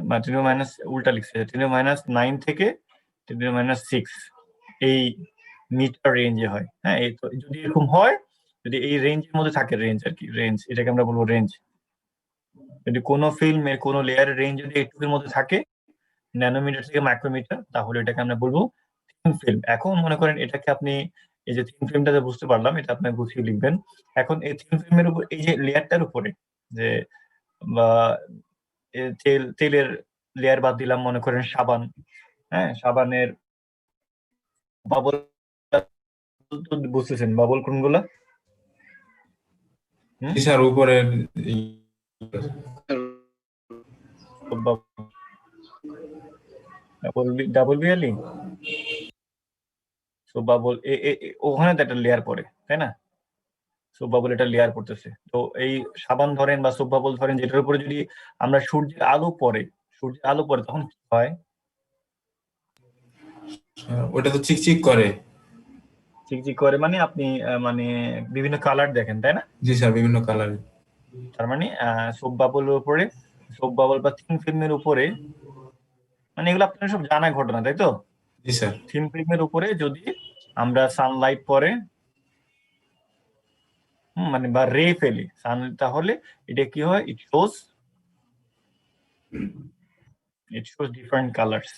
Minus উল্টা লিখছে 10⁻9 থেকে 10⁻6 এই মিটার রেঞ্জে হয়। হ্যাঁ, এই তো যদি এরকম হয়, যদি এই রেঞ্জের মধ্যে থাকে, রেঞ্জ আর কি, রেঞ্জ এটাকে আমরা বলবো রেঞ্জ। যদি কোনো ফিল্মের কোনো লেয়ারের রেঞ্জ যদি এইটুকুর মধ্যে থাকে, ন্যানোমিটার থেকে মাইক্রোমিটার, তাহলে এটাকে আমরা বলবো থিন ফিল্ম। এখন মনে করেন এটাকে আপনি এই যে থিন ফিল্মটা বুঝতে পারলাম, এটা আপনি গুছিয়ে লিখবেন। এখন এই থিন ফিল্মের উপর এই যে লেয়ারটার উপরে যে বা তেলের লেয়ার বাদ দিলাম, মনে করেন সাবান, হ্যাঁ, সাবানের বাবল বুঝতেছেন, বাবল কোনগুলা? স্যার উপরে ডাবল বিয়ালি, সো বাবল ওখানে তো একটা লেয়ার পড়ে, তাই না? সোপ বাবল এটা লেয়ার করতেছে। তো এই সাবান ধরেন বা সোপ বাবল ধরেন, যেটার উপরে যদি আমরা সূর্যের আলো পড়ে তখন কি হয়? ওটা তো চিকচিক করে। চিকচিক করে মানে আপনি মানে বিভিন্ন কালার দেখেন, তাই না? জি স্যার, বিভিন্ন কালার। তার মানে সোপ বাবলের উপরে, সোপ বাবল বা থিন ফিল্মের উপরে, মানে এগুলো আপনার সব জানা ঘটনা, তাই তো? জি স্যার। থিন ফিল্মের উপরে যদি আমরা সানলাইট পড়ে, মানে বা রে ফেলি তাহলে এটা কি হয়? It shows different colours.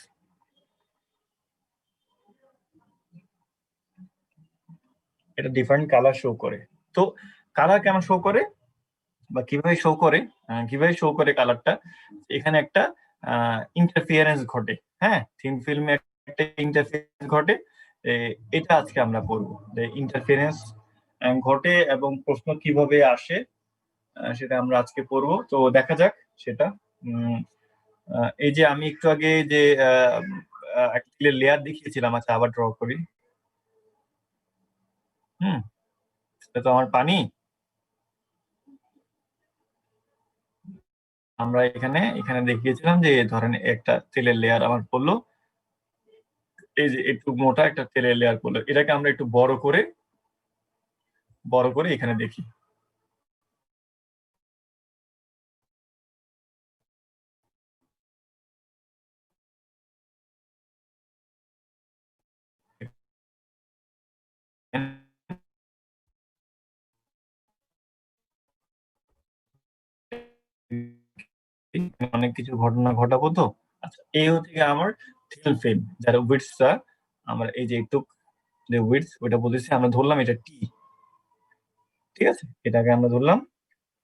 এটা ডিফারেন্ট কালার শো করে। তো কালার কেন শো করে বা কিভাবে শো করে, কালারটা? এখানে একটা ইন্টারফিয়ারেন্স ঘটে। হ্যাঁ, থিন ফিল্মে একটা ইন্টারফিয়ারেন্স ঘটে, এটা আজকে আমরা পড়বো। ইন্টারফিয়ারেন্স ঘটে এবং প্রশ্ন কিভাবে আসে সেটা আমরা আজকে পড়বো। তো দেখা যাক সেটা। এই যে আমি একটু আগে যে একটা লেয়ার দেখিয়েছিলাম, আচ্ছা আবার ড্র করি। এটা তো আমার পানি। আমরা এখানে দেখিয়েছিলাম যে ধরেন একটা তেলের লেয়ার আমার পড়লো, এই যে একটু মোটা একটা তেলের লেয়ার পড়লো, এটাকে আমরা একটু বড় করে এখানে দেখি। অনেক কিছু ঘটনা ঘটাবো তো। আচ্ছা, এই হচ্ছে আমার থিন ফিল্ম, যার উইডথটা আমরা এই যে একটু যে উইডথ ওটা বলেছি, আমরা ধরলাম এটা টি, ঠিক আছে? এটাকে আমরা ধরলাম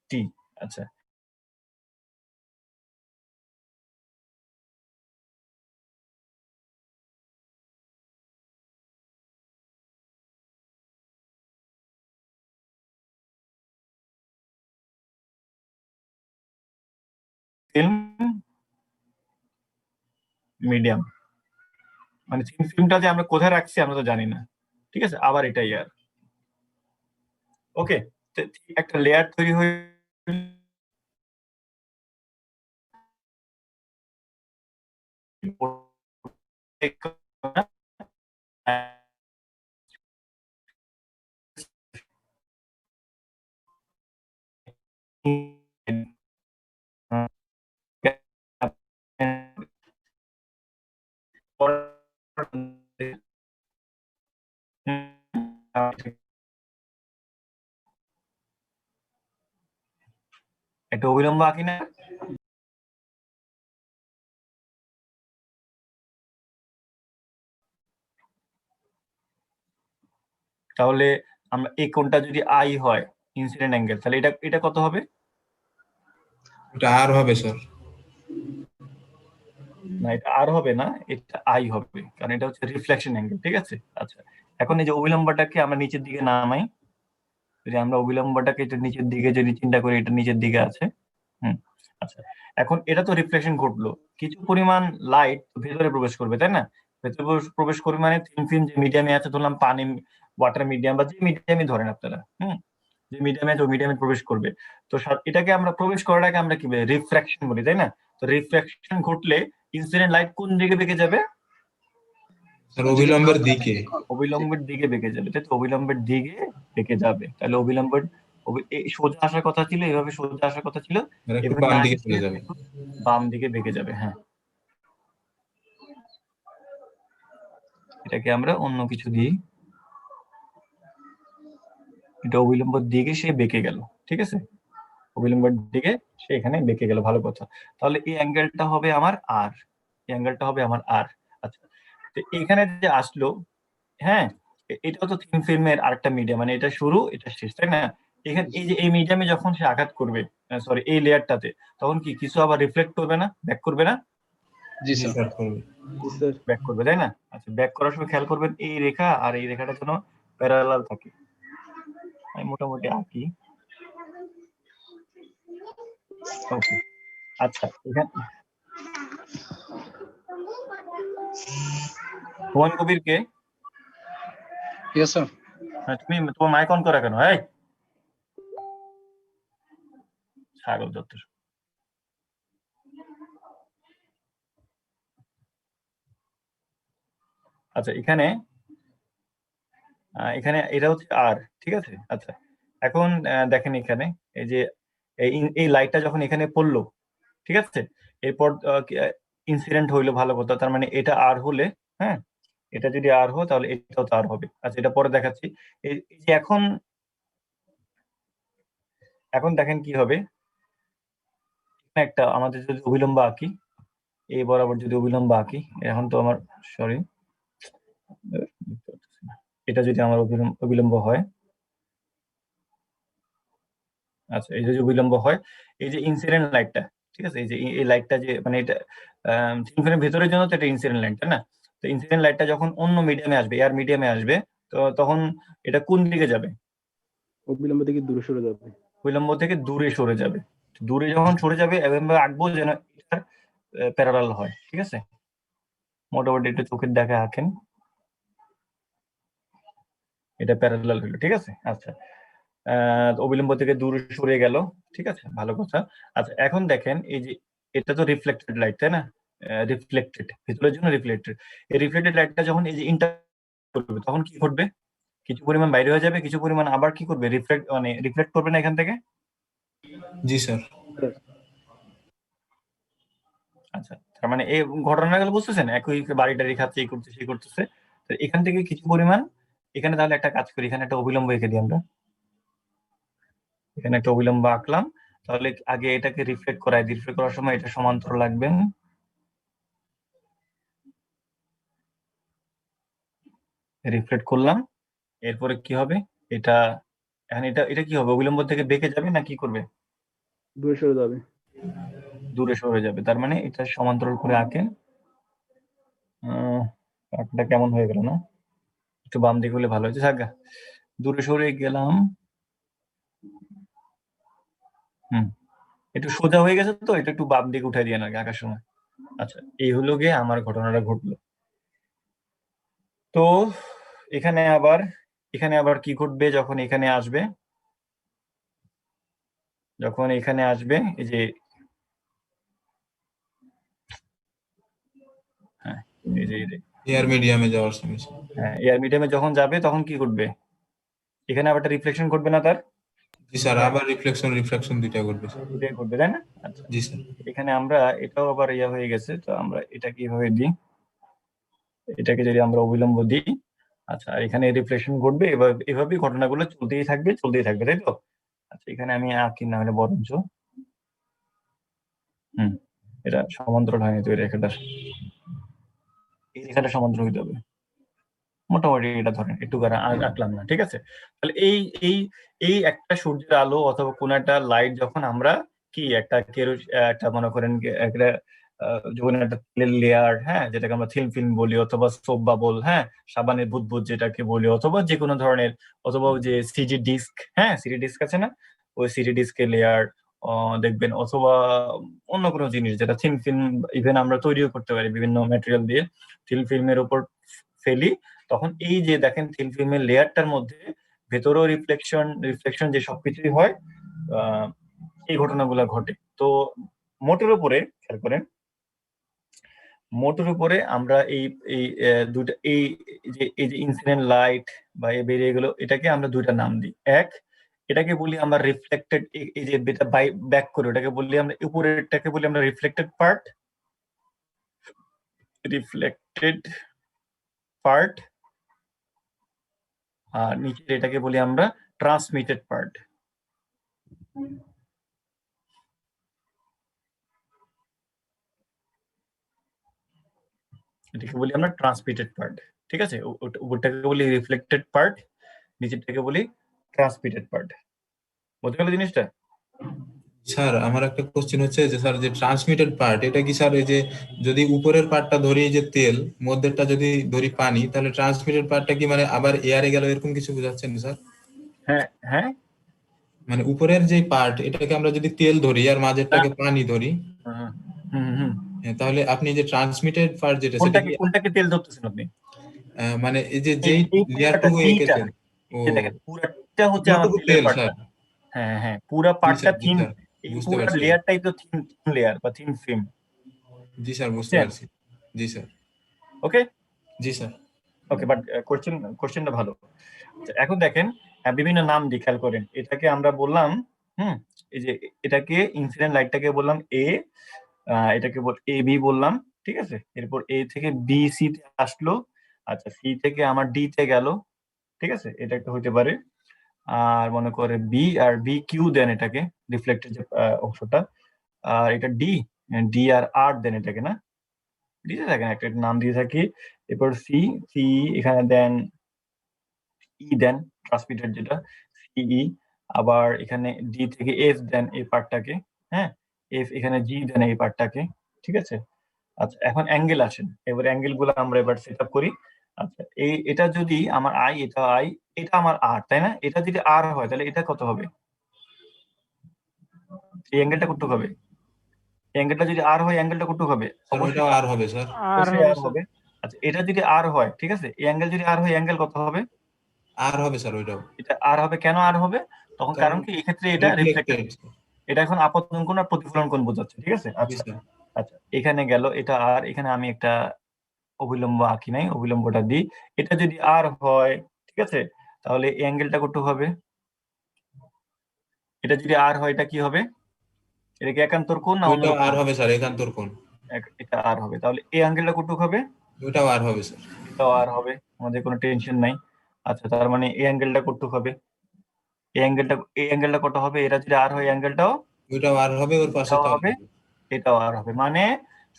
টি। আচ্ছা, ফিল্ম মিডিয়াম, মানে থিন ফিল্মটা যে আমরা কোথায় রাখছি আমরা তো জানি না, ঠিক আছে? আবার এটাই আর ওকে, একটা লেয়ার তৈরি হয়ে একটা অবিলম্ব আঁকি না? তাহলে আমরা এই কোণটা যদি আই হয় ইনসিডেন্ট অ্যাঙ্গেল, তাহলে এটা কত হবে? এটা আর হবে স্যার। না, এটা আর হবে না, এটা আই হবে, কারণ এটা হচ্ছে রিফ্লেকশন অ্যাঙ্গেল, ঠিক আছে? আচ্ছা, এখন এই যে অবিলম্বটাকে আমরা নিচের দিকে নামাই, যদি আমরা অবিলম্বটাকে এটা নিচের দিকে যদি চিন্তা করি, এটা নিচের দিকে আছে। আচ্ছা, এখন এটা তো রিফ্লেকশন ঘটলো, কিছু পরিমাণ লাইট ভেতরে প্রবেশ করবে, তাই না? ভেতরে প্রবেশ করবে মানে থিন ফিল্ম যে মিডিয়ামে আছে, ধরলাম পানি, ওয়াটার মিডিয়াম বা যে মিডিয়ামে ধরেন আপনারা, যে মিডিয়ামে আছে ওই মিডিয়ামে প্রবেশ করবে। তো এটাকে আমরা প্রবেশ করার আগে আমরা কি বলি? রিফ্র্যাকশন বলি, তাই না? তো রিফ্র্যাকশন ঘটলে ইনসিডেন্ট লাইট কোন দিকে বেঁকে যাবে? স্যার অবিলম্বের দিকে। অবিলম্বের দিকে বেঁকে যাবে, তাই তো? অবিলম্বের দিকে বেঁকে যাবে, তাহলে অবিলম্বের এই সোজা আসার কথা ছিল, এভাবে সোজা আসার কথা ছিল, আর একটু এভাবে বাম না দিকে এসে চলে যাবে। একটু বাম দিকে বেঁকে যাবে। হ্যাঁ, এটাকে আমরা অন্য কিছু দিই, এটা অবিলম্বর দিকে সে বেঁকে গেল, ঠিক আছে, অবিলম্বর দিকে সে এখানে বেঁকে গেল, ভালো কথা। তাহলে এই অ্যাঙ্গেলটা হবে আমার আর, এই অ্যাঙ্গেলটা হবে আমার আর। আচ্ছা, তো এখানে যে আসলো, হ্যাঁ, এটাও তো থিন ফিল্মের আরেকটা মিডিয়াম, মানে এটা শুরু এটা শেষ, তাই না? এখানে এই যে এই মিডিয়ামে যখন সে আঘাত করবে, সরি এই লেয়ারটাতে, তখন কি কিছু আবার রিফ্লেক্ট করবে না, ব্যাক করবে না? জি জি স্যার। স্যার করবে। জি স্যার। ব্যাক করবে, তাই না? আচ্ছা, ব্যাক করার সময় খেয়াল করবেন এই রেখা আর এই রেখাটা যেন প্যারালাল থাকে। আমি মোটামুটি আঁকি। ওকে, আচ্ছা, এখানে হুমায়ুন কবির কে? Yes sir. তুমি তোমার মাইক অন করা কেন? এই ছাগল যত। আচ্ছা, এখানে এখানে এটা হচ্ছে আর, ঠিক আছে। আচ্ছা, এখন দেখেন এখানে এই যে এই লাইটটা যখন এখানে পড়লো, ঠিক আছে, এরপর ইনসিডেন্ট হইলো, ভালো কথা। তার মানে এটা আর হলে, হ্যাঁ, এটা যদি আর হয় তাহলে এটাও তো আর হবে। আচ্ছা, এটা পরে দেখাচ্ছি। এই যে এখন এখন দেখেন কি হবে, একটা আমাদের যদি অবিলম্ব আঁকি, এই বরাবর যদি অবিলম্ব আঁকি, এখন তো আমার সরি, এটা যদি আমার অবিলম্ব হয়, আচ্ছা, এই যে বিলম্ব হয়, এই যে ইনসিডেন্ট লাইটটা, ঠিক আছে, এই যে এই লাইটটা যে মানে এটা সিম্ফনির ভেতরের জন্য তো এটা ইনসিডেন্ট লাইট, তাই না? তো ইনসিডেন্ট লাইটটা যখন অন্য মিডিয়ামে আসবে, এয়ার মিডিয়ামে আসবে, তো তখন এটা কোন দিকে যাবে? অবিলম্ব থেকে দূরে সরে যাবে। বিলম্ব থেকে দূরে সরে যাবে। দূরে যখন সরে যাবে, এভাবে আঁকবো যেন এটার প্যারালাল হয়, ঠিক আছে। মোটামুটি একটু চোখের দেখা আঁকেন, এটা প্যারালাল হলো, ঠিক আছে। আচ্ছা, অবিলম্ব থেকে দূরে সরে গেল, ঠিক আছে, ভালো কথা। আচ্ছা, এখন দেখেন এই যে এটা তো রিফ্লেক্টেড লাইট, তাই না? রিফ্লেক্টেড, ভেতরের জন্য রিফ্লেক্টেড। এই রিফ্লেক্টেড লাইটটা যখন এই যে ইন্টার করবে, তখন কি ঘটবে? কিছু পরিমাণ বাইরে হয়ে যাবে, কিছু পরিমাণ আবার কি করবে, রিফ্লেক্ট, মানে রিফ্লেক্ট করবে না এখান থেকে। জি স্যার। আচ্ছা, তার মানে এই ঘটনাগুলো বুঝতেছেন, একই বাড়িটারি খাচ্ছে, এই করতেছে সেই করতেছে। তো এখান থেকে কিছু পরিমাণ, এখানে তাহলে একটা কাজ করি, এখানে একটা অবিলম্ব এঁকে দিই আমরা, এখানে একটা অবিলম্ব আঁকলাম। তাহলে আগে এটাকে রিফ্লেক্ট করাই, রিফ্লেক্ট করার সময় এটা সমান্তরাল লাগবে, রিফ্লেক্ট করলাম। এরপরে কি হবে, এটা এখন এটা এটা কি হবে, অবিলম্ব থেকে বেঁকে যাবে না কি করবে? দূরে সরে যাবে। দূরে সরে যাবে। তার মানে এটা সমান্তরাল করে আঁকেন। আঁকাটা কেমন হয়ে গেল না? একটু বাম দিকে হলে ভালো হয়েছে, থাকা। দূরে সরে গেলাম, একটু সোজা হয়ে গেছে, তো এটা একটু বাম দিকে উঠাই দিয়ে না আঁকার সময়। আচ্ছা, এই হলো গিয়ে আমার ঘটনাটা ঘটলো। তো এখানে আবার কি ঘটবে যখন এখানে আসবে, যখন এখানে আসবে এই যে, হ্যাঁ, এই যে এয়ার মিডিয়ামে যাওয়ার সময়। হ্যাঁ, এয়ার মিডিয়ামে যখন যাবে তখন কি ঘটবে? এখানে আবার একটা রিফ্লেকশন ঘটবে না তার? জি স্যার, আবার রিফ্লেকশন দুইটা করবে স্যার। দুইটাই ঘটবে, তাই না? আচ্ছা, জি স্যার। এখানে আমরা এটাও আবার ইয়া হয়ে গেছে, তো আমরা এটা কিভাবে দিই, এটাকে যদি আমরা অবিলম্ব দিই, আচ্ছা, আর এখানে রিফ্লেকশন ঘটবে, এভাবেই ঘটনাগুলো চলতেই থাকবে, তাই তো? আচ্ছা, এখানে আমি আঁকি না হলে বরঞ্চ, এটা সমান্তরাল হয়নি তো, এই রেখাটা সমান্তরাল হইতে হবে। মোটামুটি এটা ধরেন একটু আঁকলাম না, ঠিক আছে। তাহলে এই এই এই একটা সূর্যের আলো অথবা কোন একটা লাইট যখন আমরা কি একটা একটা মনে করেন একটা যখন একটা তেলের লেয়ার, হ্যাঁ, যেটাকে আমরা থিন ফিল্ম বলি, অথবা সোপ বাবল, হ্যাঁ, সাবানের বুদবুদ যেটাকে বলি, অথবা যে কোনো ধরনের, অথবা ওই যে সিডি ডিস্ক, হ্যাঁ, সিডি ডিস্ক আছে না, ওই সিডি ডিস্কের লেয়ার দেখবেন, অথবা অন্য কোনো জিনিস যেটা থিন ফিল্ম, ইভেন আমরা তৈরিও করতে পারি বিভিন্ন ম্যাটেরিয়াল দিয়ে, থিন ফিল্মের উপর ফেলি, তখন এই যে দেখেন থিন ফিল্মের লেয়ারটার মধ্যে ভেতরেও রিফ্লেকশন যে সবকিছুই হয়, এই ঘটনাগুলো ঘটে। তো মোটের উপরে খেয়াল করেন, মোটের উপরে আমরা এই এই দুইটা এই যে ইনসিডেন্ট লাইট বা এই বেরিয়ে গেলো, এটাকে আমরা দুইটা নাম দিই। এক, এটাকে বলি আমরা রিফ্লেক্টেড, এই যে এটা ব্যাক করে ওটাকে বলি আমরা, উপরেরটাকে বলি আমরা রিফ্লেক্টেড পার্ট, রিফ্লেক্টেড পার্ট, আর নিচের এটাকে বলি আমরা ট্রান্সমিটেড পার্ট। এটাকে বলি আমরা ট্রান্সমিটেড পার্ট, ঠিক আছে? উপরটাকে বলি রিফ্লেক্টেড পার্ট, নিচেরটাকে বলি ট্রান্সমিটেড পার্ট। বুঝতে গেল জিনিসটা? স্যার আমার একটা কোশ্চেন হচ্ছে যে স্যার যে ট্রান্সমিটেড পার্ট এটা কি স্যার এই যে যদি উপরের পার্টটা ধরি এই যে তেল, মধ্যেরটা যদি ধরি পানি, তাহলে ট্রান্সমিটেড পার্টটা কি মানে আবার এয়ারে গেল এরকম কিছু বোঝাচ্ছেন স্যার? হ্যাঁ হ্যাঁ, মানে উপরের যে পার্ট এটাকে আমরা যদি তেল ধরি আর মাঝেরটাকে পানি ধরি, তাহলে আপনি যে ট্রান্সমিটেড পার্ট যেটা সেটা কি কোনটাকে তেল ধরতেছেন আপনি? মানে এই যে যেই লেয়ারটুকু এঁকেছেন, ও দেখেন পুরাটা হচ্ছে আমার পুরোটুকু তেলের তেল পার্টটা। স্যার। হ্যাঁ হ্যাঁ, পুরা পার্টটা জি থিন, স্যার, এই বুঝতে পুরো পারছি। লেয়ারটাই তো থিন লেয়ার বা থিন ফিল্ম। জি স্যার, বুঝতে পারছি। জি স্যার। ওকে জি স্যার। ওকে, বাট কোশ্চেনটা ভালো। আচ্ছা, এখন দেখেন বিভিন্ন নাম দিয়ে খেয়াল করেন। এটাকে আমরা বললাম এই যে এটাকে ইনসিডেন্ট লাইটটাকে বললাম এ, এটাকে এ বি বললাম, ঠিক আছে? এরপর এ থেকে বি সি তে আসলো, আচ্ছা সি থেকে আমার ডি তে গেল, ঠিক আছে? এটা একটা হইতে পারে। আর মনে করে বি আর বি কিউ দেন এটাকে, রিফ্লেক্টেড যে অংশটা। আর এটা ডি, ডি আর আর দেন এটাকে, না দিতে থাকেন একটা নাম দিয়ে থাকি। এরপর সি, সি এখানে দেন ই দেন, ট্রান্সমিটার যেটা সিই। আবার এখানে ডি থেকে এফ দেন এই পার্টটাকে, হ্যাঁ এফ এখানে জি দেন এই পার্টটাকে, ঠিক আছে? আচ্ছা এখন অ্যাঙ্গেল আসেন, এবার অ্যাঙ্গেল গুলো আমরা এবার সেট আপ করি। আচ্ছা এটা যদি আমার আই, এটা আই, এটা আমার আর, তাই না? এটা যদি আর হয় তাহলে এটা কত হবে? এই অ্যাঙ্গেলটা কত হবে? অ্যাঙ্গেলটা যদি আর হয় অ্যাঙ্গেলটা কত হবে? স্যার ওইটাও আর হবে স্যার। অবশ্যই আর হবে। আচ্ছা এটা যদি আর হয়, ঠিক আছে, এই অ্যাঙ্গেল যদি আর হয় অ্যাঙ্গেল কত হবে? আর হবে স্যার ওইটাও। এটা আর হবে, কেন আর হবে? তখন কারণ কি, এই ক্ষেত্রে এটা রিফ্লেক্টেড, রিফ্লেক্টেড। এটা এখন আপতন কোণ আর প্রতিফলন কোণ বোঝাচ্ছে, ঠিক আছে? জি আচ্ছা স্যার। আচ্ছা, এখানে গেল এটা আর, এখানে আমি একটা অবিলম্ব আঁকি নাই, অবিলম্বটা দিই। এটা যদি আর হয়, ঠিক আছে, তাহলে এই অ্যাঙ্গেলটা কত হবে? এটা যদি আর হয় এটা কি হবে? এটা কি একান্তর কোণ না ওইটাও অনুরূপ আর কোণ? হবে স্যার, একান্তর কোণ। এটা আর হবে, তাহলে এই অ্যাঙ্গেলটা কত হবে? ওইটাও আর হবে স্যার। এটাও আর হবে, আমাদের কোনো টেনশন নাই। আচ্ছা তার মানে এই অ্যাঙ্গেলটা কত হবে? এই অ্যাঙ্গেলটা কত হবে? এটা যদি আর হয় অ্যাঙ্গেলটাও ওইটাও আর হবে, ওর পাশে এটাও তো আর হবে, হবে। এটাও আর হবে। মানে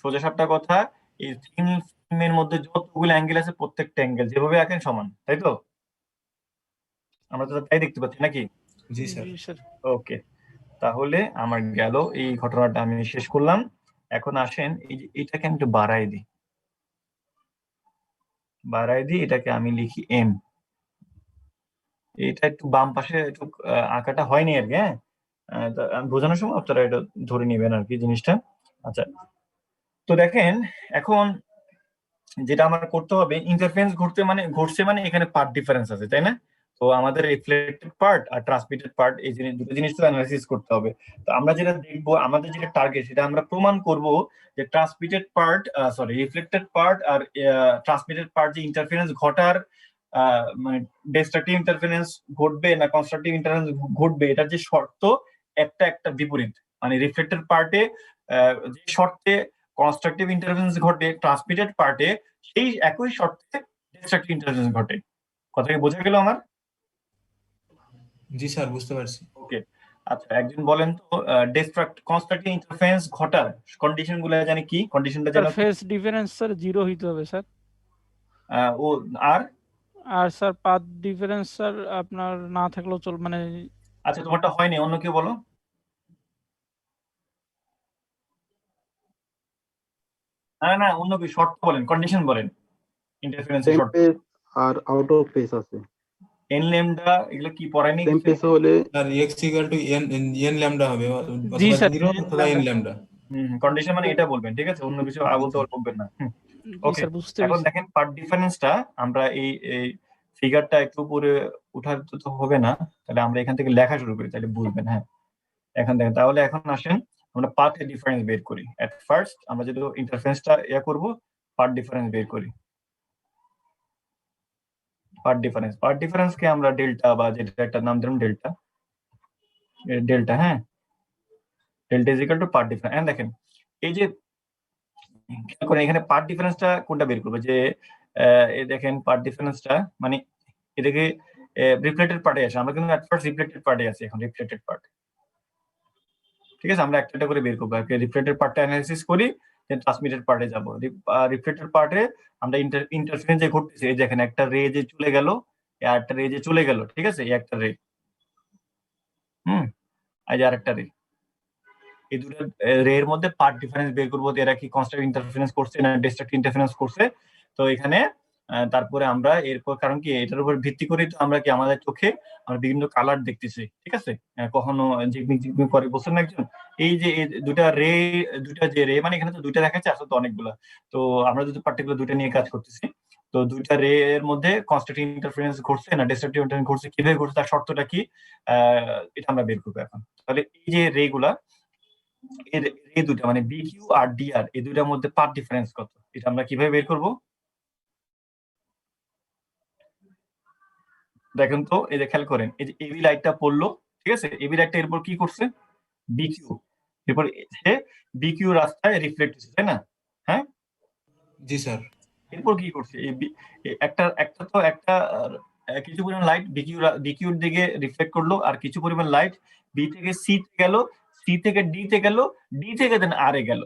সোজা সাপটা কথা, এই থিন ফিল্মের মধ্যে যতগুলো অ্যাঙ্গেল আছে প্রত্যেকটা অ্যাঙ্গেল যেভাবে আঁকেন সমান, তাই তো? আমরা তো তাই দেখতে পাচ্ছি নাকি? জি স্যার। ওকে, তাহলে আমার গেল, এই ঘটনাটা আমি শেষ করলাম। এখন আসেন এই যে এটাকে আমি একটু বাড়াই দিই, এটাকে আমি লিখি এম। এটা একটু বাম পাশে একটু আঁকাটা হয়নি আর কি, হ্যাঁ আমি বোঝানোর সময় আপনারা এটা ধরে নেবেন আর কি জিনিসটা। আচ্ছা তো দেখেন এখন যেটা আমার করতে হবে, ইন্টারফারেন্স ঘটছে মানে এখানে পার্ট ডিফারেন্স আছে, তাই না? তো আমাদের রিফ্লেক্টেড পার্ট আর ট্রান্সমিটেড পার্ট এই দুটো জিনিস তো অ্যানালাইসিস করতে হবে। তো আমরা যেটা দেখবো, আমাদের যেটা টার্গেট, সেটা আমরা প্রমাণ করব যে ট্রান্সমিটেড পার্ট, রিফ্লেক্টেড পার্ট আর ট্রান্সমিটেড পার্ট যে ইন্টারফারেন্স ঘটার, মানে ডিস্ট্রাকটিভ ইন্টারফারেন্স ঘটবে না কনস্ট্রাকটিভ ইন্টারফারেন্স ঘটবে, এটার যে শর্ত একটা বিপরীত। মানে রিফ্লেক্টেড পার্টে যে শর্তে কনস্ট্রাকটিভ ইন্টারফারেন্স ঘটে, ট্রান্সমিটেড পার্টে সেই একই শর্তে ডিস্ট্রাকটিভ ইন্টারফারেন্স ঘটে। কথা কি বোঝা গেল আমার? জি স্যার, বুঝতে পারছি। ওকে, আচ্ছা একজন বলেন তো, কনস্ট্রাকটিভ ইন্টারফারেন্স ঘটার কন্ডিশন গুলো জানি কি? কন্ডিশনটা স্যার যেন ফেজ ডিফারেন্স স্যার 0 হইতে হবে স্যার। ও আর আর স্যার পাথ ডিফারেন্স স্যার আপনার না থাকলেও চল, মানে আচ্ছা তোমারটা হয়নি, অন্য কেউ বলো। না না অন্য কি শর্ত বলেন, কন্ডিশন বলেন ইন্টারফারেন্সের সেম শর্ত। পেস আর আউট অফ পেস আছে। এন ল্যামডা এগুলো কি পড়ায়নি সেম কিছু? পেস হলে sir x equal to n lambda হবে, জি অথবা স্যার, 0 অথবা এন ল্যামডা। কন্ডিশন মানে এটা বলবেন, ঠিক আছে? অন্য কিছু আবল তাবল বলবেন না। জি ওকে, স্যার বুঝতে এখন পেরেছি। দেখেন পার্ট ডিফারেন্সটা আমরা এই ফিগারটা একটু উপরে উঠাতে তো হবে না, তাহলে আমরা এখান থেকে লেখা শুরু করি, তাহলে বুঝবেন। হ্যাঁ এখন দেখেন, তাহলে এখন আসেন আমরা পার্ট ডিফারেন্স বের করি। এট ফার্স্ট আমরা যদি ইন্টারফারেন্সটা করব, পার্ট ডিফারেন্স বের করি। পার্ট ডিফারেন্সকে আমরা ডেল্টা বা যেটা একটা নাম দিলাম ডেল্টা, ডেল্টা, হ্যাঁ, delta is equal two part difference. দেখেন এই যে খেয়াল করেন এখানে পার্ট ডিফারেন্সটা কোনটা বের করবে, যে এই দেখেন পার্ট ডিফারেন্সটা মানে এটাকে রিফ্লেক্টেড পার্টে আসে, আমরা কিন্তু এট ফার্স্ট রিফ্লেক্টেড পার্টে আছি, এখন রিফ্লেক্টেড পার্ট, ঠিক আছে, আমরা একটা করে বের করবো, রিফ্লেক্টেড পার্টটা অ্যানালাইসিস করি, দেন ট্রান্সমিটেড পার্টে যাব। রিফ্লেক্টেড পার্টে আমরা ইন্টারফারেন্স যে ঘটতেছে, এই দেখেন একটা রে যে চলে গেল, আর একটা রে যে চলে গেল, ঠিক আছে, এই একটা রে, এই যে আরেকটা রে, এই দুটো রে এর মধ্যে পার্ট ডিফারেন্স বের করবো, এরা কি কনস্ট্রাক্টিভ ইন্টারফারেন্স করছে না ডিস্ট্রাকটিভ ইন্টারফারেন্স করছে। তো এখানে তারপরে আমরা এরপর, কারণ কি এটার উপর ভিত্তি করে তো আমরা কি আমাদের চোখে আমরা বিভিন্ন কালার দেখতেছি, ঠিক আছে, কখনো ঝিকমিক ঝিকমিক করে বলছেন না একজন, এই যে দুটা যে রে, মানে এখানে তো দুইটা দেখাচ্ছে, আসলে তো অনেকগুলা, তো আমরা যদি পার্টিকুলার দুইটা নিয়ে কাজ করতেছি, তো দুইটা রে এর মধ্যে কনস্ট্রাকটিভ ইন্টারফারেন্স ঘটছে না ডিস্ট্রাকটিভ ইন্টারফারেন্স ঘটছে, কিভাবে ঘটছে তার শর্তটা কি, এটা আমরা বের করবো এখন। তাহলে এই যে রে গুলা, এই দুটা মানে বিকিউ আর ডিআর, এই দুটার মধ্যে পার্ট ডিফারেন্স কত, এটা আমরা কিভাবে বের করব? দেখেন তো, এই যে খেয়াল করেন, এই যে এবি লাইটটা পড়লো, ঠিক আছে, এবি লাইটটা এরপর কি করছে, বিকিউ, এরপর সে বিকিউ রাস্তায় রিফ্লেক্ট হচ্ছে, তাই না? হ্যাঁ জি স্যার। এরপর কি করছে, একটা কিছু পরিমাণ লাইট বিকিউর দিকে রিফ্লেক্ট করলো, আর কিছু পরিমাণ লাইট বি থেকে সি তে গেল, সি থেকে ডি তে গেল, ডি থেকে দেন আর এ গেল,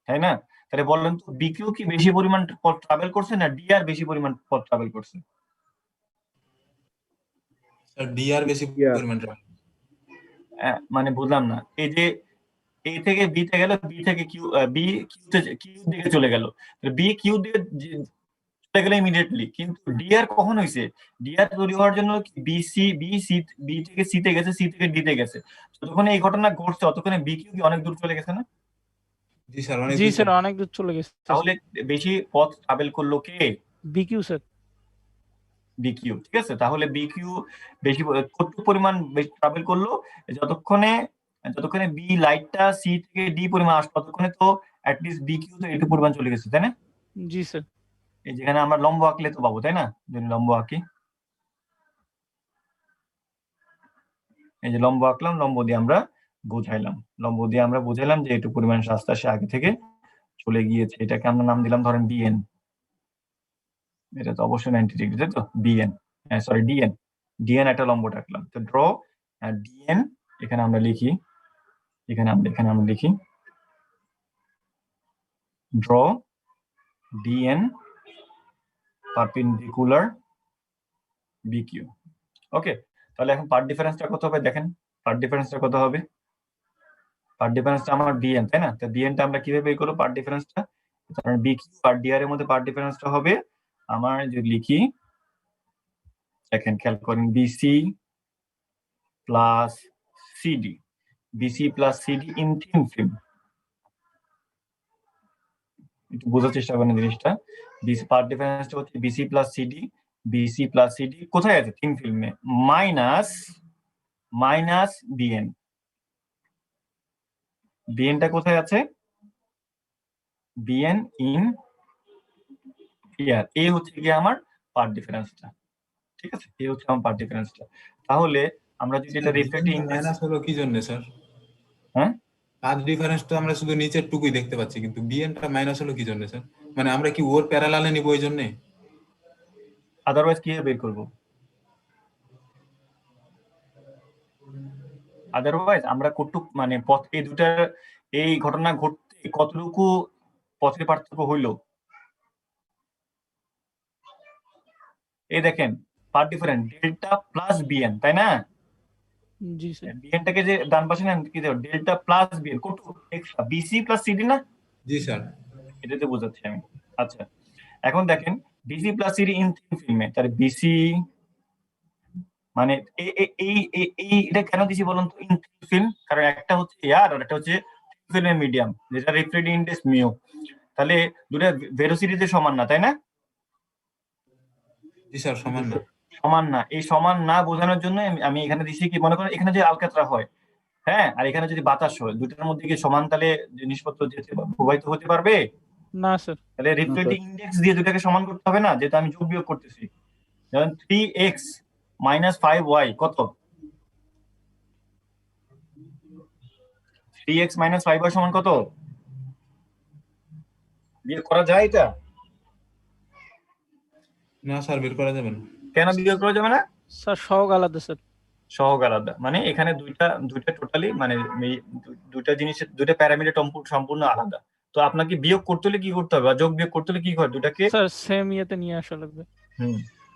তাই না? তাহলে বললেন তো বিকিউ কি বেশি পরিমাণ পথ ট্রাভেল করছে না ডি আর বেশি পরিমাণ পথ ট্রাভেল করছে? স্যার ডি আর বেশি Yeah. পরিমাণ travel। মানে বুঝলাম না, এই যে এ থেকে বি তে গেল, বি থেকে কিউ, বি কিউ দিকে চলে গেল, বি কিউ দিকে চলে গেলে ইমিডিয়েটলি, কিন্তু ডি আর কখন হয়েছে, ডি আর তৈরি হওয়ার জন্য বি থেকে সি তে গেছে, সি থেকে ডি তে গেছে, যতক্ষণ এই ঘটনা ঘটছে ততক্ষণে বি কিউ কি অনেক দূর চলে গেছে না? জি স্যার, অনেক জি দূর স্যার চলে। অনেক দূর চলে গেছে তাহলে বেশি পথ ট্রাভেল করলো কে? Bq sir. বিকিউ, ঠিক আছে, তাহলে বিকিউ বেশি কত পরিমাণ বেশি ট্রাভেল করলো, যতক্ষণে বি লাইটটা সি থেকে ডি পরিমাণ আসলো, ততক্ষণে তো অ্যাটলিস্ট বিকিউ তো একটু পরিমাণ চলে গেছে, তাই না? জি স্যার। এই যেখানে আমরা লম্ব আঁকলে তো পাবো, তাই না? যদি লম্ব আঁকি, এই যে লম্ব আঁকলাম, লম্ব দিয়ে আমরা বুঝাইলাম যে একটু পরিমাণ রাস্তা সে আগে থেকে চলে গিয়েছে, এটাকে আমরা নাম দিলাম ধরেন বিএন, এটা তো অবশ্যই 90 ডিগ্রি, তাই তো, বিএন, সরি ডিএন একটা লম্ব আঁকলাম, তো ড্র ডিএন, এখানে আমরা লিখি ড্র ডিএন পারপেন্ডিকুলার বিকিউ। ওকে, তাহলে এখন পার্ট ডিফারেন্সটা কত হবে দেখেন, পার্ট ডিফারেন্সটা আমার বিএন, তাই না? তো বিএনটা আমরা কিভাবে বের করব পার্ট ডিফারেন্সটা, কারণ বিকিউ আর ডিআর এর মধ্যে পার্ট ডিফারেন্সটা হবে আমার, যদি লিখি দেখেন খেয়াল করেন, BC plus CD in thin film, একটু বোঝার চেষ্টা করেন জিনিসটা, পার্ট ডিফারেন্সটা হচ্ছে বিসি প্লাস সিডি কোথায় আছে, থিন ফিল্মে, মাইনাস বিএনটা কোথায় আছে, বিএন ইন ইয়ার, এই হচ্ছে কি আমার পার্ট ডিফারেন্সটা, ঠিক আছে, এই হচ্ছে আমার পার্ট ডিফারেন্সটা। তাহলে আমরা যদি এটা রিফ্লেক্টিং মাইনাস হলো কি জন্য স্যার? হ্যাঁ, পাথ ডিফারেন্স তো আমরা শুধু নিচের টুকুই দেখতে পাচ্ছি, কিন্তু বিএনটা মাইনাস হলো কি জন্য স্যার? মানে আমরা কি ওর প্যারালালে নিব ওই জন্য? আদারওয়াইজ কিভাবে বের করব? আদারওয়াইজ আমরা কতটুকু মানে পথ, এই দুটার এই ঘটনা ঘটতে কতটুকু পথের পার্থক্য হইল, এই দেখেন path difference delta plus BN, তাই না? জি স্যার। বিএনটাকে যে ডান পাশে নেন, কি দেব, ডেল্টা প্লাস বিএন কত এক্সট্রা বিসি প্লাস সিডি না, জি স্যার। এটাতে বোঝাচ্ছি আমি। আচ্ছা, এখন দেখেন BC plus CD in thin ফিল্মে, তাহলে বিসি মানে এটা কেন দিছি বলুন তো, ইন থিন ফিল্ম, কারণ একটা হচ্ছে এয়ার আর একটা হচ্ছে ফিল্মের মিডিয়াম, যেটা রিফ্লেক্টিং ইনডেক্স মিউ, তাহলে দুটো ভেলোসিটিতে সমান না, তাই না? জি স্যার, সমান না। সমান না, এই সমান না বোঝানোর জন্য আমি এখানে দিছি কি, মনে করেন এখানে যে আলকাতরা হয়, হ্যাঁ, আর এখানে যদি বাতাস হয়, দুটার মধ্যে কি সমান তালে জিনিসপত্র প্রবাহিত হতে পারবে? না স্যার। তাহলে রিফ্লেক্টিং ইনডেক্স দিয়ে দুটাকে সমান করতে হবে না, যেটা আমি যোগ বিয়োগ করতেছি, যেমন 3x - 5y কত, 3x - 5y সমান কত? বিয়োগ করা যায় এটা? না স্যার, বের করা যাবে না। কেন বিয়োগ করা যাবে না? স্যার সহগ আলাদা স্যার। সহগ আলাদা, মানে এখানে দুইটা টোটালি, মানে দুইটা জিনিসের দুইটা প্যারামিটার সম্পূর্ণ আলাদা। তো আপনাকে বিয়োগ করতে হলে কি করতে হবে, বা যোগ বিয়োগ করতে হলে কি হয়, দুটাকে স্যার সেম ইয়েতে নিয়ে আসা লাগবে।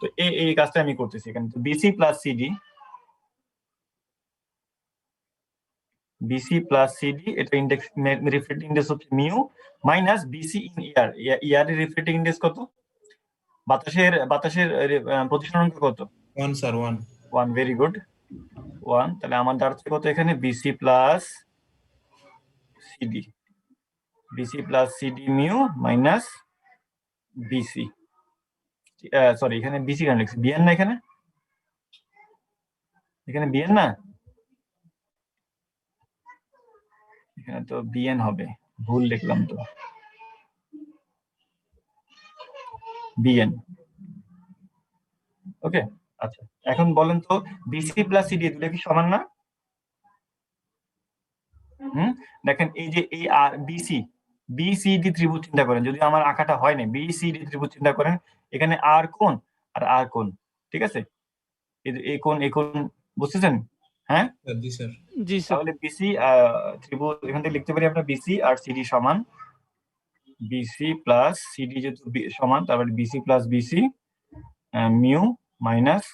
তো এই কাজটা আমি করতেছি এখানে। তো বিসি প্লাস সিডি এটা ইনডেক্স, রিফ্রেক্টিং ইন্ডেক্স হচ্ছে মিউ, মাইনাস বিসি ইন ইয়ার। ইয়ারের রিফ্রেক্টিং ইন্ডেক্স কত? বাতাসের প্রতিসরণ কত? 1 স্যার, 1। 1, very good, 1। তাহলে আমার দাঁড়াচ্ছে কত এখানে? BC plus CD mu minus BC, sorry এখানে বিসি কেন লিখছি, বিএন না, এখানে বিএন না, এখানে তো বিএন হবে, ভুল লিখলাম তো, বিএন। ওকে, আচ্ছা এখন বলেন তো বিসি প্লাস সিডি দুটো কি সমান না? দেখেন এই যে এই আর বিসিডি ত্রিভুজ চিন্তা করেন, যদি আমার আঁকাটা হয় না, বিসিডি ত্রিভুজ চিন্তা করেন, এখানে আর কোণ আর আর কোণ, ঠিক আছে, এই কোণ বুঝতেছেন? হ্যাঁ জি স্যার। জি স্যার। তাহলে বিসি ত্রিভুজ এখান থেকে লিখতে পারি আমরা বিসি আর সিডি সমান, বিসি প্লাস সিডি যেহেতু সমান, তারপরে BC plus BC mu minus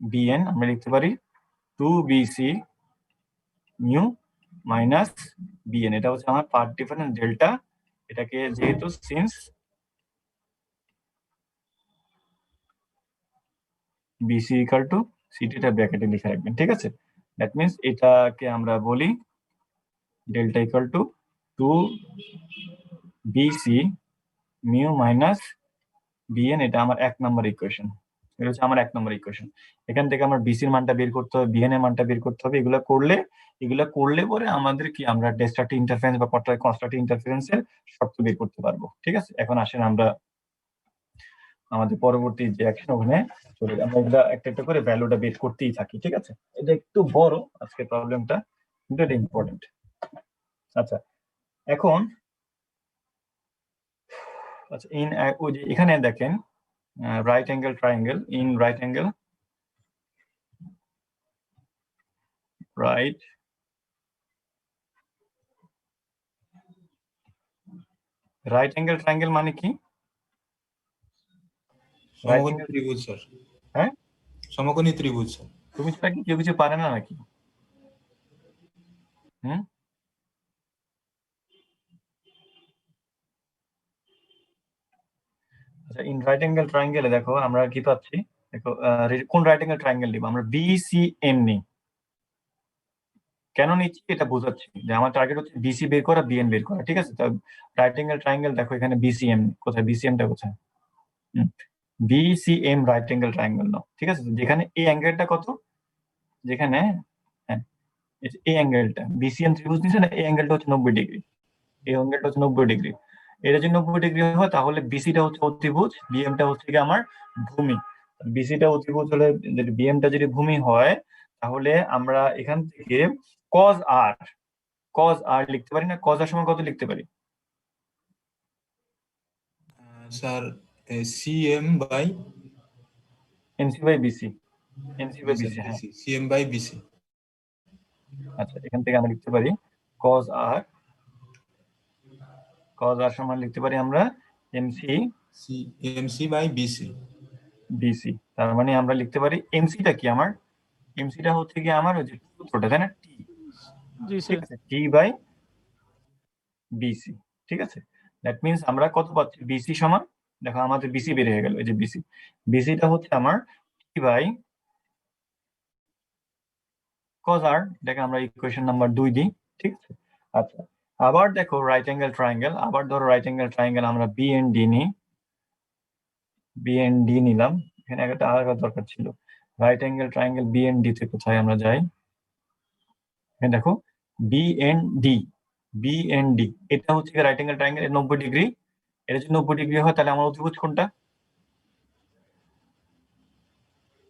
BN আমরা লিখতে পারি 2bc মিউ মাইনাস বিএন। এটা হচ্ছে আমার পার্ট ডিফারেন্স ডেল্টা, এটাকে যেহেতু since BC equal to CD, এটা ব্র্যাকেটে লিখে রাখবেন, ঠিক আছে। দ্যাট মিন্স এটাকে আমরা বলি delta equal to 2bc mu minus BN. এটা আমার 1 নম্বর ইকুয়েশন, এটা হচ্ছে আমার 1 নম্বর ইকুয়েশন। এখান থেকে আমার বিসির মানটা বের করতে হবে, বিএন এর মানটা বের করতে হবে। এগুলো করলে পরে আমাদের কি, আমরা ডিস্ট্রাকটিভ ইন্টারফারেন্স বা কনস্ট্রাকটিভ ইন্টারফারেন্সের শর্ত বের করতে পারবো, ঠিক আছে। এখন আসেন আমরা আমাদের পরবর্তী যে অ্যাকশন, ওখানে চলে যাই। আমরা এগুলা একটা একটা করে ভ্যালুটা বের করতেই থাকি, ঠিক আছে। এটা একটু বড় আজকে প্রবলেমটা, কিন্তু এটা ইম্পর্টেন্ট। আচ্ছা এখন আচ্ছা ওই যে এখানে দেখেন right angle triangle, in right angle right angle triangle মানে কি? সমকোণী ত্রিভুজ স্যার। হ্যাঁ, সমকোণী ত্রিভুজ স্যার। তুমি ছাড়া কি কেউ কিছু পারে না নাকি? আচ্ছা ইন রাইট অ্যাঙ্গেল ট্রায়াঙ্গেলে দেখো আমরা কি পাচ্ছি, দেখো কোন রাইট অ্যাঙ্গেল ট্রায়াঙ্গেল নিব আমরা? বিসিএম নিই। কেন নিচ্ছি এটা বোঝাচ্ছি, যে আমার টার্গেট হচ্ছে বিসি বের করা, বিএন বের করা, ঠিক আছে। তো রাইট অ্যাঙ্গেল ট্রায়াঙ্গেল দেখো এখানে বিসিএম কোথায়, বিসিএমটা কোথায়? বিসিএম রাইট অ্যাঙ্গেল ট্রায়াঙ্গেল নাও, ঠিক আছে। যেখানে এই অ্যাঙ্গেলটা কত, যেখানে হ্যাঁ এই অ্যাঙ্গেলটা বিসিএম ত্রিভুজ নিচ্ছে না, এই অ্যাঙ্গেলটা হচ্ছে 90 ডিগ্রি, এই অ্যাঙ্গেলটা হচ্ছে 90 ডিগ্রি। এটা যদি 90 ডিগ্রি হয় তাহলে বিসিটা হচ্ছে অতিভুজ, বিএমটা হচ্ছে কি আমার ভূমি। বিসিটা অতিভুজ হলে, বিএমটা যদি ভূমি হয়, তাহলে আমরা এখান থেকে cos r লিখতে পারি না? cos r সমান কত লিখতে পারি? Sir CM by NC by BC, হ্যাঁ সিএম বাই বিসি। আচ্ছা এখান থেকে আমরা লিখতে পারি cos r সমান লিখতে পারি আমরা এমসি বাই বিসি। তার মানে আমরা লিখতে পারি এমসিটা কি, আমার এমসিটা হচ্ছে কি আমার ওই যে সূত্রটা, তাই না, টি, জি ঠিক স্যার। আছে, টি বাই বিসি, ঠিক আছে। দ্যাট মিন্স আমরা কত পাচ্ছি, বিসি সমান, দেখো আমাদের বিসি বের হয়ে গেল, এই যে বিসিটা হচ্ছে আমার টি বাই cos r, এটাকে আমরা ইকুয়েশন নাম্বার 2 দিই, ঠিক আছে। আচ্ছা আবার দেখো রাইট অ্যাঙ্গেল ট্রায়াঙ্গেল, আবার ধরো রাইট অ্যাঙ্গেল ট্রায়াঙ্গেল আমরা বিএনডি নিলাম, এখানে একটা আলাদা দরকার ছিল। রাইট অ্যাঙ্গেল ট্রায়াঙ্গেল বিএনডি তে কোথায় আমরা যাই, এখানে দেখো বিএনডি এটা হচ্ছে রাইট অ্যাঙ্গেল ট্রায়াঙ্গেল 90 ডিগ্রি। এটা যদি 90 ডিগ্রি হয় তাহলে আমার অতিভুজ কোনটা?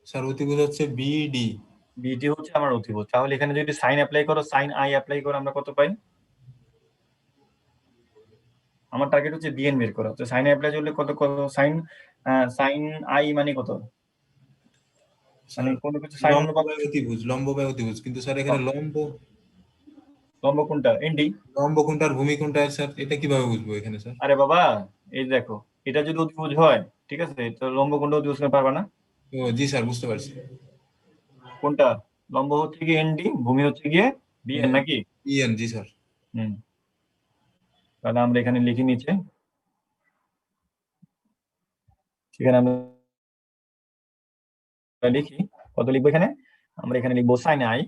স্যার অতিভুজ হচ্ছে বিডি। বিডি হচ্ছে আমার অতিভুজ। তাহলে এখানে যদি সাইন অ্যাপ্লাই করো, সাইন আই অ্যাপ্লাই করো, আমরা কত পাই? আমার টার্গেট হচ্ছে বিএন বের করা। তো সাইন অ্যাপ্লাই করলে কত কত সাইন সাইন আই মানে কত, মানে স্যার কোনো কিছু সাইন লম্ব অনুপাত বাই অতিভুজ, লম্ব বাই অতিভুজ, কিন্তু স্যার এখানে লম্ব লম্ব কোনটা, এনডি? লম্ব কোনটা আর ভূমি কোনটা স্যার, এটা কিভাবে বুঝবো এখানে স্যার? আরে বাবা, এই দেখো, এটা যদি অতিভুজ হয়, ঠিক আছে, তো লম্ব কোনটা অতিভুজ করতে পারবা না? ও জি স্যার, বুঝতে পারছি। কোনটা? লম্ব হচ্ছে গিয়ে এনডি, ভূমি হচ্ছে গিয়ে বিএন নাকি? ইএন, জি স্যার। হুম, তাহলে আমরা এখানে লিখে নিচে, সেখানে আমরা লিখি কত লিখবো এখানে, আমরা এখানে লিখবো সাইন আই,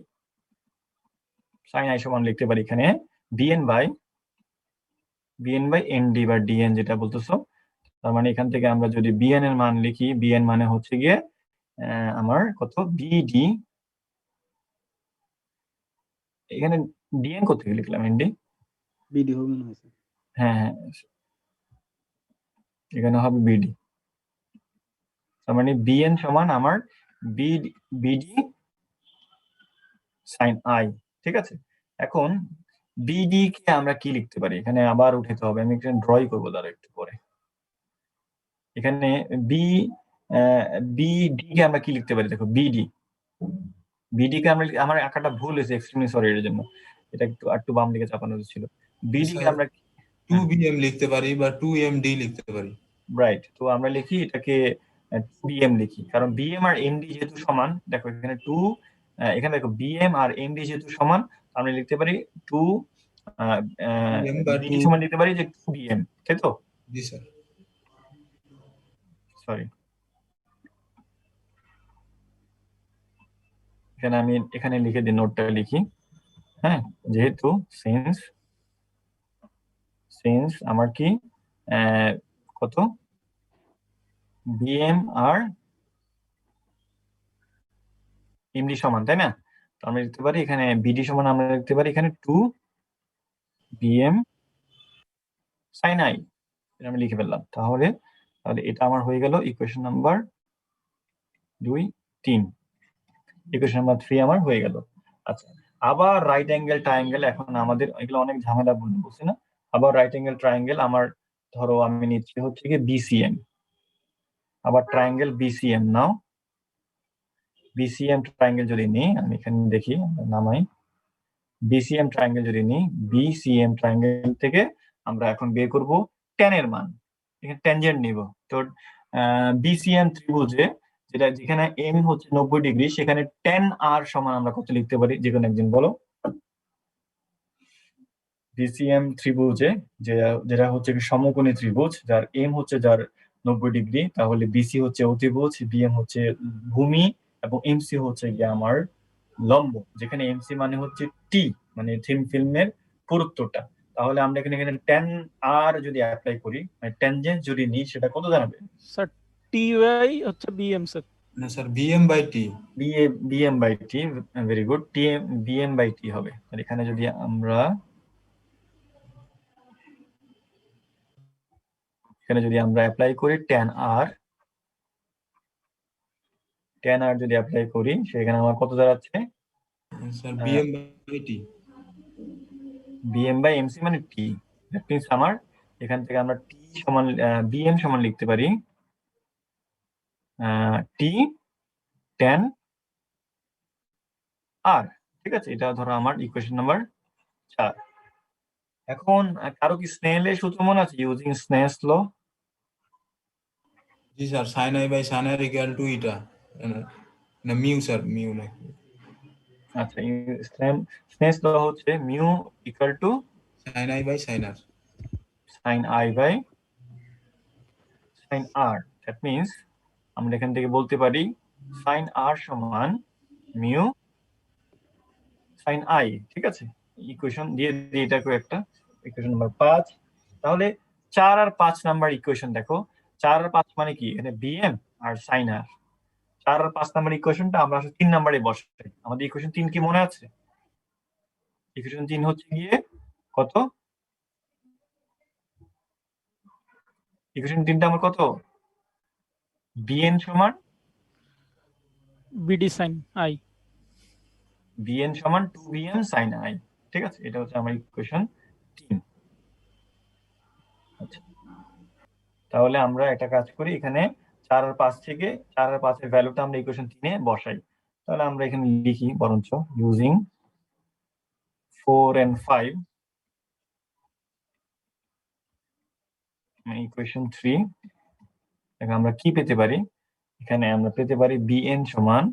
সাইন আই সমান লিখতে পারি এখানে বিএন বাই এনডি বা ডিএন যেটা বলতেছো। তার মানে এখান থেকে আমরা যদি বিএন এর মান লিখি, বিএন মানে হচ্ছে গিয়ে আমার কত, বিডি, এখানে ডিএন কত থেকে লিখলাম, এনডি? বিডি হবে মনে হয়েছে। হ্যাঁ হ্যাঁ, এখানে হবে বিডি। তার মানে বিএন সমান আমার বিডি সাইন আই, ঠিক আছে। এখন বিডি কে আমরা কি লিখতে পারি, এখানে আবার উঠাতে হবে, আমি এখানে ড্রই করবো দাঁড়া একটু পরে। এখানে বিডি কে আমরা কি লিখতে পারি, দেখো বিডি কে আমরা, আমার আঁকাটা ভুল হয়েছে, এক্সট্রিমলি সরি এর জন্য, এটা একটু বাম দিকে চাপানো ছিল। বিডি কে আমরা 2bm লিখতে পারি বা 2md লিখতে পারি। রাইট, তো আমরা লিখি এটাকে 2bm লিখি, কারণ বিএম আর এমডি যেহেতু সমান, দেখো এখানে এখানে দেখো বিএম আর এমডি যেহেতু সমান, আমরা লিখতে পারি 2 বা বিডি সমান লিখতে পারি যে 2bm, তাই তো? জি স্যার। সরি, এখানে আমি এখানে লিখে দিই, নোটটা লিখি, হ্যাঁ, যেহেতু সিন্স আমার কি কত, বিএম আর এমডি সমান, তাই না? তো আমরা লিখতে পারি এখানে বিডি সমান, আমরা লিখতে পারি এখানে 2bm সাইন আই, এটা আমি লিখে ফেললাম। তাহলে এটা আমার হয়ে গেল ইকুয়েশন নাম্বার 3, ইকুয়েশন নাম্বার 3 আমার হয়ে গেল। আচ্ছা, আবার রাইট অ্যাঙ্গেল ট্রায়াঙ্গেল, এখন আমাদের এগুলো অনেক ঝামেলা বলছি না, আবার রাইট অ্যাঙ্গেল ট্রায়াঙ্গেল আমার, ধরো আমি নিচ্ছি হচ্ছে কি বিসিএম, আবার ট্রায়াঙ্গেল বিসিএম নাও, বিসিএম ট্রায়াঙ্গেল যদি নিই, আমি এখানে দেখি নামাই, বিসিএম ট্রায়াঙ্গেল যদি নিই, বিসিএম ট্রায়াঙ্গেল থেকে আমরা এখন বের করব ট্যান এর মান, এখানে ট্যানজেন্ট নিব। তো বিসিএম ত্রিভুজে যেটা, যেখানে এম হচ্ছে 90 ডিগ্রি, সেখানে ট্যান আর সমান আমরা কত লিখতে পারি, যে কোনো একজন বলো। বিসিএম ত্রিভুজে যেটা হচ্ছে সমকোণী ত্রিভুজ, যার এম হচ্ছে যার 90 ডিগ্রি, তাহলে বিসি হচ্ছে অতিভুজ, বিএম হচ্ছে ভূমি, এবং এমসি হচ্ছে গিয়ে আমার লম্ব, যেখানে এমসি মানে হচ্ছে টি, মানে থিন ফিল্মের পুরুত্বটা। তাহলে আমরা এখানে ট্যান আর যদি অ্যাপ্লাই করি, মানে ট্যানজেন্ট যদি নিই, সেটা কত দাঁড়াবে? স্যার টি বাই হচ্ছে বিএম স্যার। না sir, bm/t। BM by T, very good, BM by T হবে। আর এখানে যদি আমরা অ্যাপ্লাই করি ট্যান আর যদি অ্যাপ্লাই করি, সেখানে আমার কত দাঁড়াচ্ছে? Sir bm/t। BM by MC মানে টি, দ্যাট মিন্স আমার এখান থেকে আমরা টি সমান বিএম সমান লিখতে পারি টি ট্যান আর, ঠিক আছে, এটা ধরো আমার ইকুয়েশন নাম্বার 4। এখন কারো কি স্নেলের সূত্র মনে আছে, ইউজিং স্নেলস ল? জি sir, sin i by sin r equal to eta, না মিউ স্যার, মিউ না। আচ্ছা, স্নেলস ল হচ্ছে mu equal to sin i by sin r। Sine I by sine R, that means আমরা এখান থেকে বলতে পারি সাইন আর সমান মিউ সাইন আই, ঠিক আছে। ইকুয়েশন দিয়ে দিই এটা একটা, ইকুয়েশন নাম্বার 5। তাহলে 4 আর 5 নাম্বার ইকুয়েশন দেখো, 4 আর 5 মানে কি, এখানে বিএম আর সাইন আর। 4 আর 5 নাম্বার ইকুয়েশনটা আমরা 3 নাম্বারে বসাই। আমাদের ইকুয়েশন 3 কি মনে আছে? ইকুয়েশন 3 হচ্ছে গিয়ে কত, ইকুয়েশন 3টা আমার কত, বিএন সমান বিডি সাইন আই, বিএন সমান 2bm সাইন আই, ঠিক আছে। এটা হচ্ছে আমার ইকুয়েশন 3। তাহলে আমরা একটা কাজ করি, এখানে 4 আর 5 থেকে 4 আর 5 এর ভ্যালুটা আমরা ইকুয়েশন 3 এ বসাই। তাহলে আমরা এখানে লিখি বরঞ্চ ইউজিং 4 and 5 ইকুয়েশন 3 এখন আমরা কি পেতে পারি, এখানে আমরা পেতে পারি bn সমান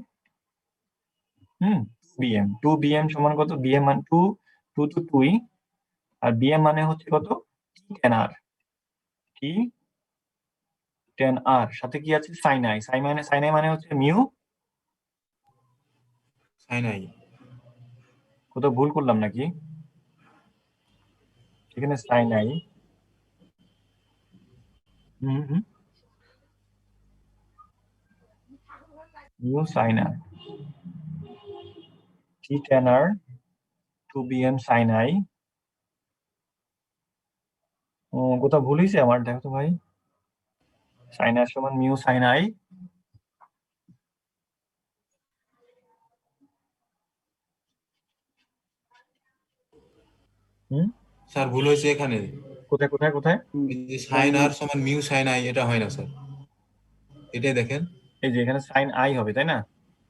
bm 2bm সমান কত, bm মান 2 2 তো 2ই, আর bm মানে হচ্ছে কত tan r, t tan r সাথে কি আছে sin i, sin i মানে হচ্ছে মিউ, সাইন আই। কোথাও ভুল করলাম নাকি, এখানে sin i mu sin r, t tan r 2bm sin i, কোথাও ভুল হয়েছে আমার, দেখো তো ভাই, sin r সমান মিউ sin i, স্যার ভুল হয়েছে এখানে, কোথায় কোথায় কোথায়, এই যে সাইন আর সমান মিউ সাইন আই এটা হয় না স্যার, এটাই দেখেন এই যে এখানে sin i হবে তাই না,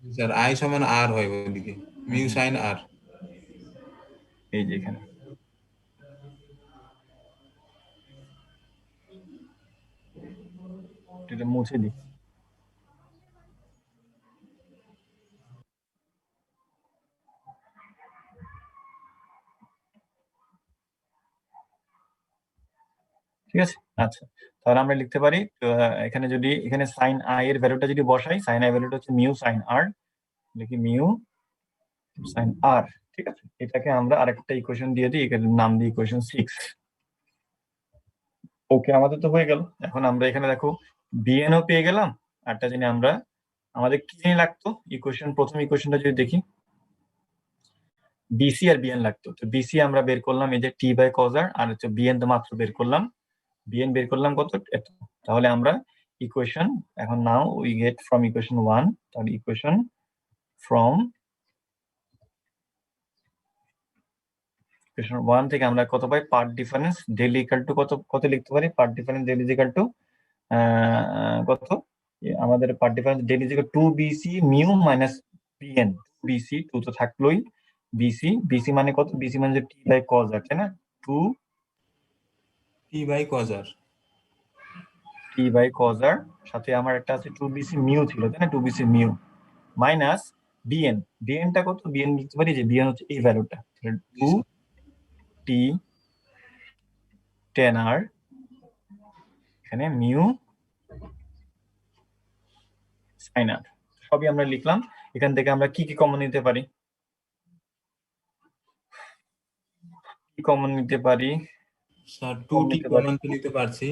স্যার, আই সমান আর হয় ওইদিকে, মিউ সাইন আর। এই যে এখানে এটা মুছে দিই, ঠিক আছে। আচ্ছা, তাহলে আমরা লিখতে পারি এখানে যদি এখানে sin i এর ভ্যালুটা যদি বসাই, sin i ভ্যালুটা হচ্ছে মিউ sin r, লিখি মিউ sin r, ঠিক আছে। এটাকে আমরা আরেকটা ইকুয়েশন দিয়ে দিই, এখানে নাম দিই ইকুয়েশন 6। ওকে, আমাদের তো হয়ে গেল। এখন আমরা এখানে দেখো bn ও পেয়ে গেলাম, আরটা জানি আমরা, আমাদের কি জানি লাগতো ইকুয়েশন, প্রথম ইকুয়েশনটা যদি দেখি bc আর bn লাগতো, তো bc আমরা বের করলাম এই যে t বাই cos r, আর হচ্ছে bn তো মাত্র বের করলাম, bn বের করলাম কত এত। তাহলে আমরা ইকুয়েশন এখন now we get from equation 1, তাহলে ইকুয়েশন ফ্রম ইকুয়েশন 1 থেকে আমরা কত পাই, part difference del equal to কত, কত লিখতে পারি, part difference del is equal to কত, আমাদের part difference del is equal 2bc mu minus bn, bc 2 তো থাকলোই, bc মানে কত, bc মানে যে t বাই cos r তাই না, 2 T by cos R, t by cos r, সাথে আমার একটা আছে 2bc মিউ ছিল তাই না, 2bc মিউ মাইনাস bn টা কত, bn লিখতে পারি যে bn হচ্ছে এই ভ্যালুটা 2t tan r, এখানে মিউ sin r, সবই আমরা লিখলাম। এখান থেকে আমরা কি কি কমন নিতে পারি, কি কমন নিতে পারি, স্যার 2t কমন তো নিতে পারছি।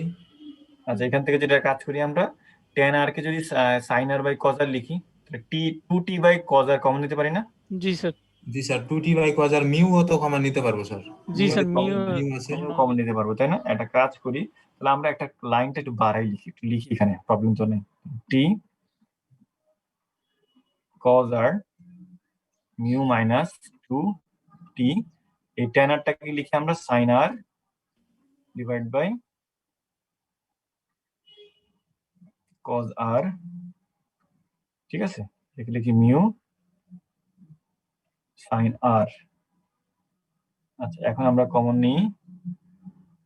আচ্ছা এখান থেকে যেটা কাজ করি আমরা, tan r কে যদি sin r by cos r লিখি, তাহলে 2t by cos r common নিতে পারি না, জি স্যার, জি sir, 2t by cos r mu ও তো কমন নিতে পারবো স্যার, জি স্যার, মিউ মিউ আছে। কমন নিতে পারবো তাই না। একটা কাজ করি, তাহলে আমরা একটা লাইনটা একটু বাড়াই লিখি, একটু লিখি, এখানে প্রবলেম তো নেই, t cos r mu minus 2t, এই tan r টাকে লিখি আমরা sin r divide by cos r, ঠিক আছে, একে লিখি মিউ sin r। আচ্ছা এখন আমরা কমন নিই,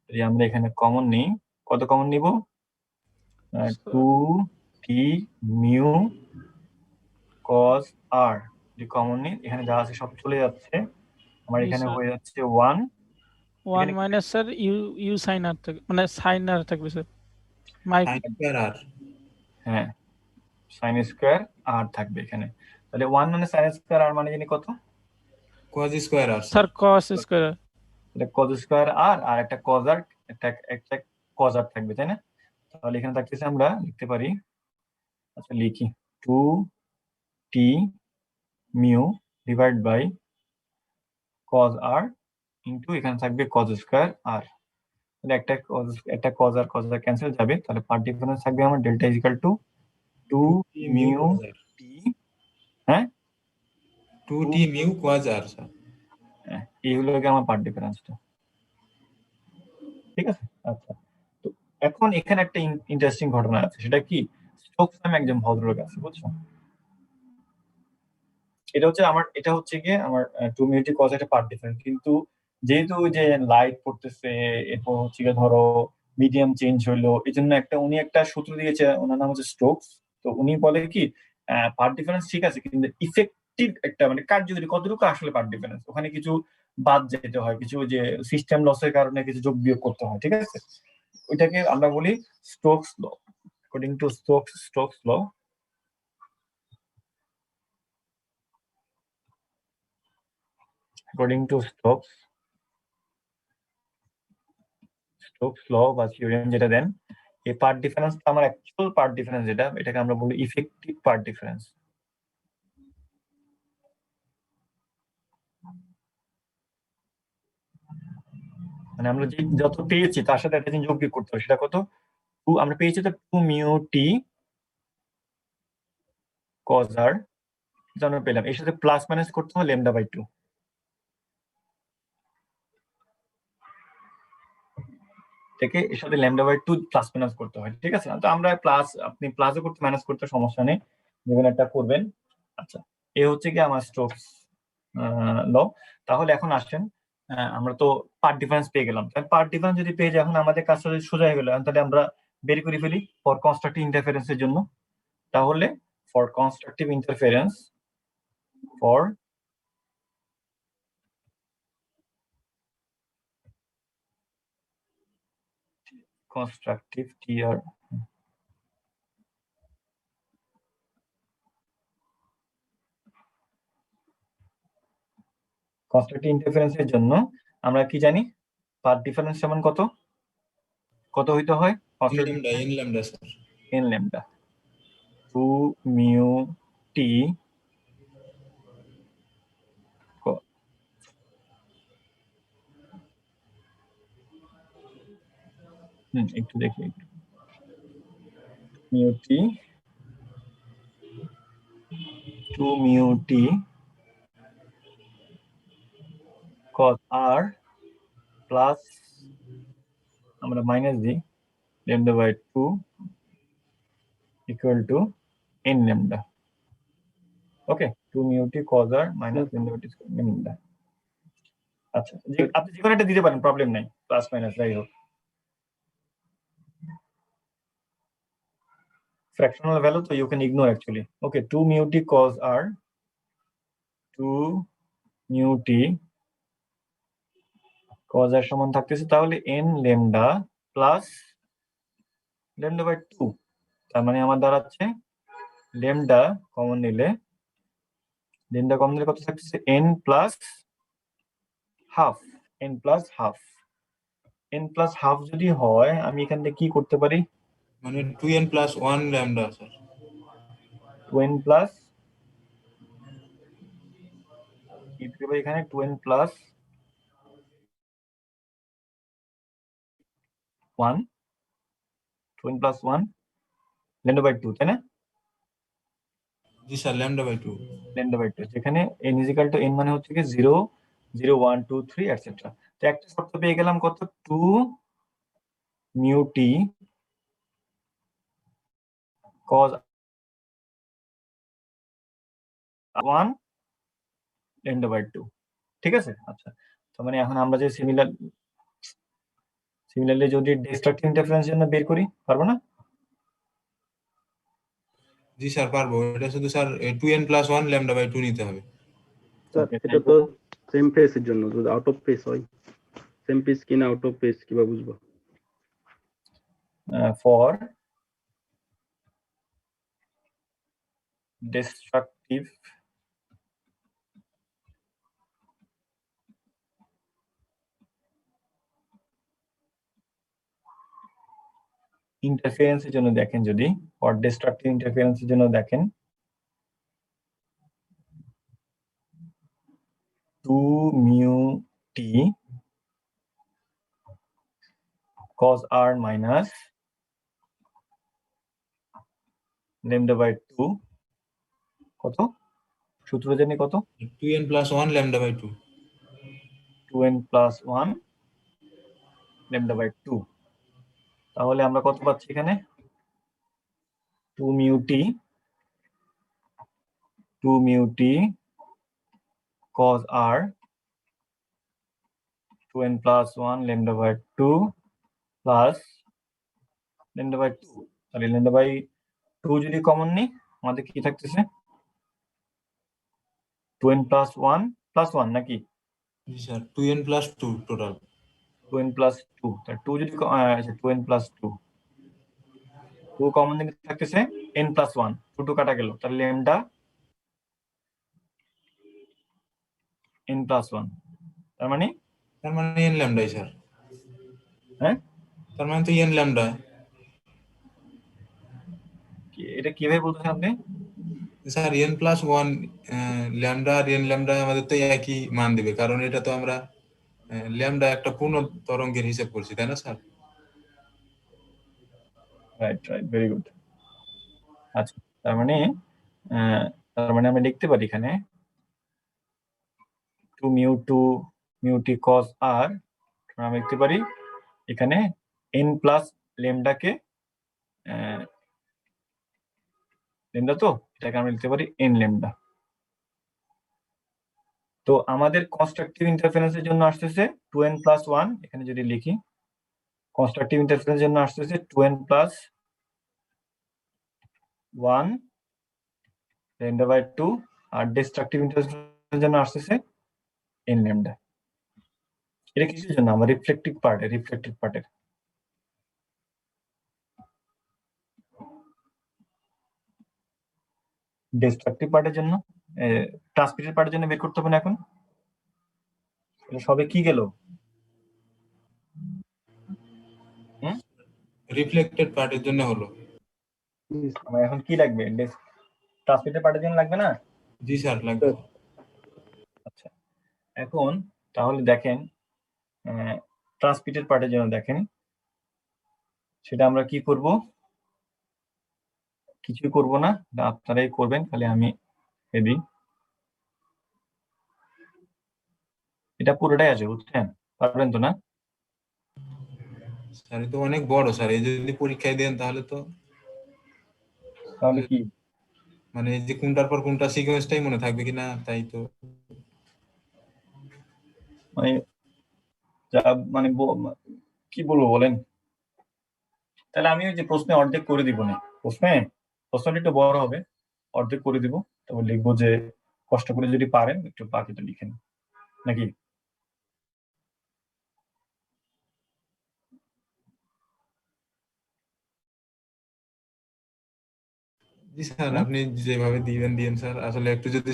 যদি আমরা এখানে কমন নিই, কত কমন নিব, 2t মিউ cos r, যদি কমন নিই এখানে যা আছে সব চলে যাচ্ছে, আমার জি এখানে স্যার। হয়ে যাচ্ছে 1 1 মাইনাস স্যার ইউ সাইন আর থাকবে, মানে সাইন আর থাকবে স্যার, মাই সাইন স্কয়ার আর, হ্যাঁ sin স্কয়ার r থাকবে এখানে, তাহলে 1 মানে sin স্কয়ার r মানে জানি কত, কজ স্কয়ার আর স্যার cos স্কয়ার, এটা cos স্কয়ার r, আর একটা cos r, একটা cos r থাকবে তাই না। তাহলে এখানে থাকতেছে, আমরা লিখতে পারি, আচ্ছা লিখি 2t mu divide by cos r into এখানে থাকবে cos স্কয়ার r, তাহলে একটা cos r ক্যান্সেল যাবে, তাহলে পার্ট ডিফারেন্স থাকবে আমার delta is equal to 2 mu mu cos R, t, হ্যাঁ 2t মিউ কজ আর স্যার। এই হলো আমার পার্ট ডিফারেন্সটা, ঠিক আছে। আচ্ছা তো এখন এখানে একটা ইন্টারেস্টিং ঘটনা আছে, সেটা কি, স্টোকস নামে একজন ভদ্রলোক আছে, বুঝছো? এটা হচ্ছে গিয়ে আমার 2 মিনিট কজ একটা পার্ট ডিফারেন্স, কিন্তু যেহেতু ওই যে লাইট পড়তেছে, এরপর হচ্ছে গিয়ে ধরো মিডিয়াম চেঞ্জ হইলো, এই জন্য উনি একটা সূত্র দিয়েছে, ওনার নাম হচ্ছে স্টোকস। তো উনি বলে কি, পার্ট ডিফারেন্স ঠিক আছে, কিন্তু ইফেক্টিভ একটা মানে কার্যকরী কতটুকু আসলে পার্ট ডিফারেন্স, ওখানে কিছু বাদ যেতে হয়, কিছু যে সিস্টেম লসের কারণে কিছু যোগ বিয়োগ করতে হয়, ঠিক আছে? ওইটাকে আমরা বলি Stokes law. According to Stokes law, according to Stokes law বা থিওরেম যেটা দেন, এই পার্ট ডিফারেন্স আমার অ্যাকচুয়াল পার্ট ডিফারেন্স এটাকে আমরা বলি ইফেক্টিভ পার্ট ডিফারেন্স। মানে আমরা যে যত পেয়েছি তার সাথে একটা জিনিস যোগ বিয়োগ করতে হবে, সেটা কত, আমরা পেয়েছি তো 2 মিউ টি কজ আর, আমরা পেলাম, এর সাথে প্লাস মাইনাস করতে হবে ল্যামডা বাই 2, থেকে এর সাথে ল্যামডা বাই 2 প্লাস মাইনাস করতে হয়, ঠিক আছে? তো আমরা আপনি প্লাসও করতে মাইনাস করতে সমস্যা নেই, যেখানে একটা করবেন। আচ্ছা, এ হচ্ছে কি আমার স্টোকস ল। তাহলে এখন আসেন, আমরা তো পার্ট ডিফারেন্স পেয়ে গেলাম, তাহলে পার্ট ডিফারেন্স যদি পেয়ে যাই, এখন আমাদের কাজটা যদি সোজা হয়ে গেল, তাহলে আমরা বের করে ফেলি ফর কনস্ট্রাকটিভ ইন্টারফারেন্সের জন্য। তাহলে for constructive interference, for constructive TR constructive ইন্টারফারেন্সের জন্য আমরা কি জানি, পার্ট ডিফারেন্স সমান কত কত হইতে হয়, n lambda sir, n lambda 2 mu T একটু দেখি, mu T 2 mu T cos r plus আমরা মাইনাস দিই lambda by 2 equal to n lambda. Okay, 2 mu T cos r minus lambda by 2 n lambda. আচ্ছা, আপনি যে কোনো একটা দিতে পারেন, প্রবলেম নাই, প্লাস মাইনাস যাই হোক। fractional value, so you can ignore actually. Okay, 2 mu t cos r, 2 mu t cos r সমান থাকতেছে তাহলে n lambda plus lambda by 2, তার মানে আমার দাঁড়াচ্ছে ল্যামডা কমন নিলে কত থাকতেছে, n plus half, n plus half. n plus half যদি হয়, আমি এখান থেকে কি করতে পারি, মানে 2n plus 1 lambda sir, 2n plus কি দিতে পারি এখানে, 2n plus 1, 2n plus 1 lambda by 2, তাই না? জি sir, lambda by 2। Lambda by 2, যেখানে n is equal to n মানে হচ্ছে কি 0 0 1 2 3 এটসেট্রা। তো একটা শর্ত পেয়ে গেলাম কত, 2 mu T cos 1 lambda by 2, ঠিক আছে? আচ্ছা, তার মানে এখন আমরা যে সিমিলারলি যদি ডিস্ট্রাকটিভ ইন্টারফারেন্স জন্য বের করি, পারবো না? জি স্যার পারবো, এটা শুধু sir 2n plus 1 lambda by 2 নিতে হবে। স্যার Okay, এটা তো সেম ফেসের জন্য, যদি আউট অফ ফেস হয়, সেম ফেস কিনা আউট অফ ফেস কিভাবে বুঝবো? for destructive ইন্টারফারেন্সের জন্য দেখেন, যদি ফর ডিস্ট্রাকটিভ ইন্টারফারেন্সের জন্য দেখেন, 2 mu T cos r minus lambda by 2 কত, সূত্র জানি কত, 2n plus 1 lambda by 2। 2n plus 1 lambda by 2, তাহলে আমরা কত পাচ্ছি এখানে 2 mu t cos r 2n plus 1 lambda by 2 plus lambda by 2, তাহলে lambda by 2 যদি কমন নিই আমাদের কি থাকতেছে 2n plus 1 নাকি জি sir 2n plus 2 total 2n plus 2, তাহলে 2 যদি 2n plus 2 কমন নিলে থাকতেছে n plus 1, 2 কাটা গেল, তাহলে lambda n plus 1, তার মানে n ল্যামডাই স্যার, হ্যাঁ তার মানে তো n ল্যামডা। এটা কিভাবে বলতেছেন আপনি? স্যার n plus 1 ল্যামডা আর n ল্যামডা আমাদের তো একই মান দিবে, কারণ এটা তো আমরা ল্যামডা একটা পূর্ণ তরঙ্গের হিসাব করছি, তাই না স্যার? Right, very good. আচ্ছা, তার মানে আমরা লিখতে পারি এখানে 2 mu t cos r, আমরা লিখতে পারি এখানে n প্লাস ল্যামডাকে ল্যামডা, তো এটাকে আমরা লিখতে পারি n ল্যামডা। তো আমাদের কনস্ট্রাকটিভ ইন্টারফারেন্সের জন্য আসতেছে 2n plus 1, এখানে যদি লিখি কনস্ট্রাকটিভ ইন্টারফারেন্সের জন্য আসতেছে 2n plus 1 lambda by 2, R destructive ইন্টারফারেন্সের জন্য আসতেছে n ল্যামডা। এটা কিসের জন্য? আমার রিফ্লেকটিভ পার্টের ডিস্ট্রাকটিভ পার্টের জন্য, ট্রান্সমিটেড পার্টের জন্য বের করতে হবে না এখন। সবে কি গেল? রিফ্লেক্টেড পার্টের জন্য হলো। আমার এখন কি লাগবে? ট্রান্সমিটেড পার্টের জন্য লাগবে না? জি স্যার লাগবে। আচ্ছা, এখন তাহলে দেখেন ট্রান্সমিটেড পার্টের জন্য দেখেন সেটা আমরা কি করব? কিছুই করব না, আপনারাই করবেন, খালি আমি দিই। এটা পুরোটাই আছে, বুঝছেন? পারবেন তো না? স্যার এটা অনেক বড় স্যার, এই যদি পরীক্ষায় দেন তাহলে তো তাহলে কি মানে এই যে কোনটার পর কোনটা সিকোয়েন্সটাই মনে থাকবে কিনা, তাই তো মানে মানে কি বলবো বলেন? তাহলে আমি ওই যে প্রশ্নে অর্ধেক করে দিব না, প্রশ্নটা একটু বড় হবে, অর্ধেক করে দিব, তারপর লিখবো যে কষ্ট করে যদি পারেন একটু বাকিটা লিখেন, নাকি? জি স্যার আপনি যেভাবে দিবেন স্যার, আসলে একটু যদি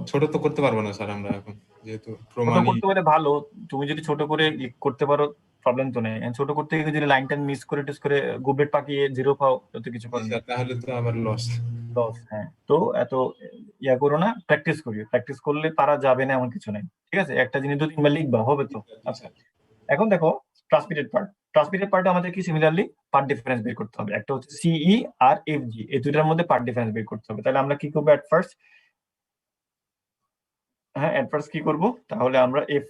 ছোট তো করতে পারবো না স্যার আমরা এখন, যেহেতু ছোট প্রমাণই। করতে পারে ভালো, তুমি যদি ছোট করে করতে পারো প্রবলেম তো নেই। ছোট করতে গিয়ে যদি লাইনটা মিস করে টিস করে গুবলেট পাকিয়ে জিরো পাও তো কিছু করার নেই, তাহলে তো আবার লস। হ্যাঁ। তো এত ইয়া করো না, প্র্যাকটিস করলে পারা যাবে না এমন কিছু নেই, ঠিক আছে? একটা জিনিস 2-3 বার লিখবা, হবে তো। আচ্ছা, এখন দেখো ট্রান্সমিটেড পার্ট আমাদের কি সিমিলারলি পার্ট ডিফারেন্স বের করতে হবে। একটা হচ্ছে সিই আর এফজি, এই দুইটার মধ্যে পার্ট ডিফারেন্স বের করতে হবে। তাহলে আমরা কি করবো এট ফার্স্ট কি করব? তাহলে আমরা এফ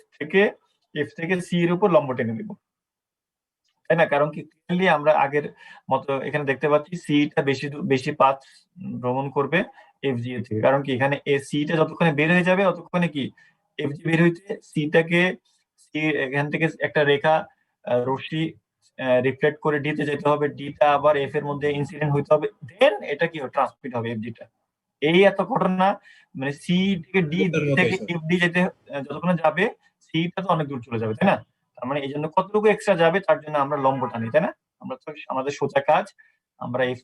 থেকে সি এর উপর লম্ব টেনে দিব, তাই না? কারণ কি ক্লিয়ারলি আমরা আগের মতো এখানে দেখতে পাচ্ছি সিটা বেশি পাথ ভ্রমণ করবে এফজি এর থেকে। কারণ কি এখানে সিটা যতক্ষণে বের হয়ে যাবে ততক্ষণে কি এফজি বের হইতে সিটাকে এখান থেকে একটা রেখা রশ্মি রিফ্লেক্ট করে ডিতে যেতে হবে, ডিটা আবার এফ এর মধ্যে ইনসিডেন্ট হইতে হবে, দেন এটা কি ট্রান্সমিট হবে এফজিটা। এই এত ঘটনা, মানে সি থেকে ডি থেকে এফ ডি যেতে যতক্ষণ যাবে সিটা তো অনেক দূর চলে যাবে, তাই না? তার মানে এই জন্য কতটুকু এক্সট্রা যাবে তার জন্য আমরা লম্ব টানি, তাই না? আমরা তো আমাদের সোজা কাজ, আমরা এফ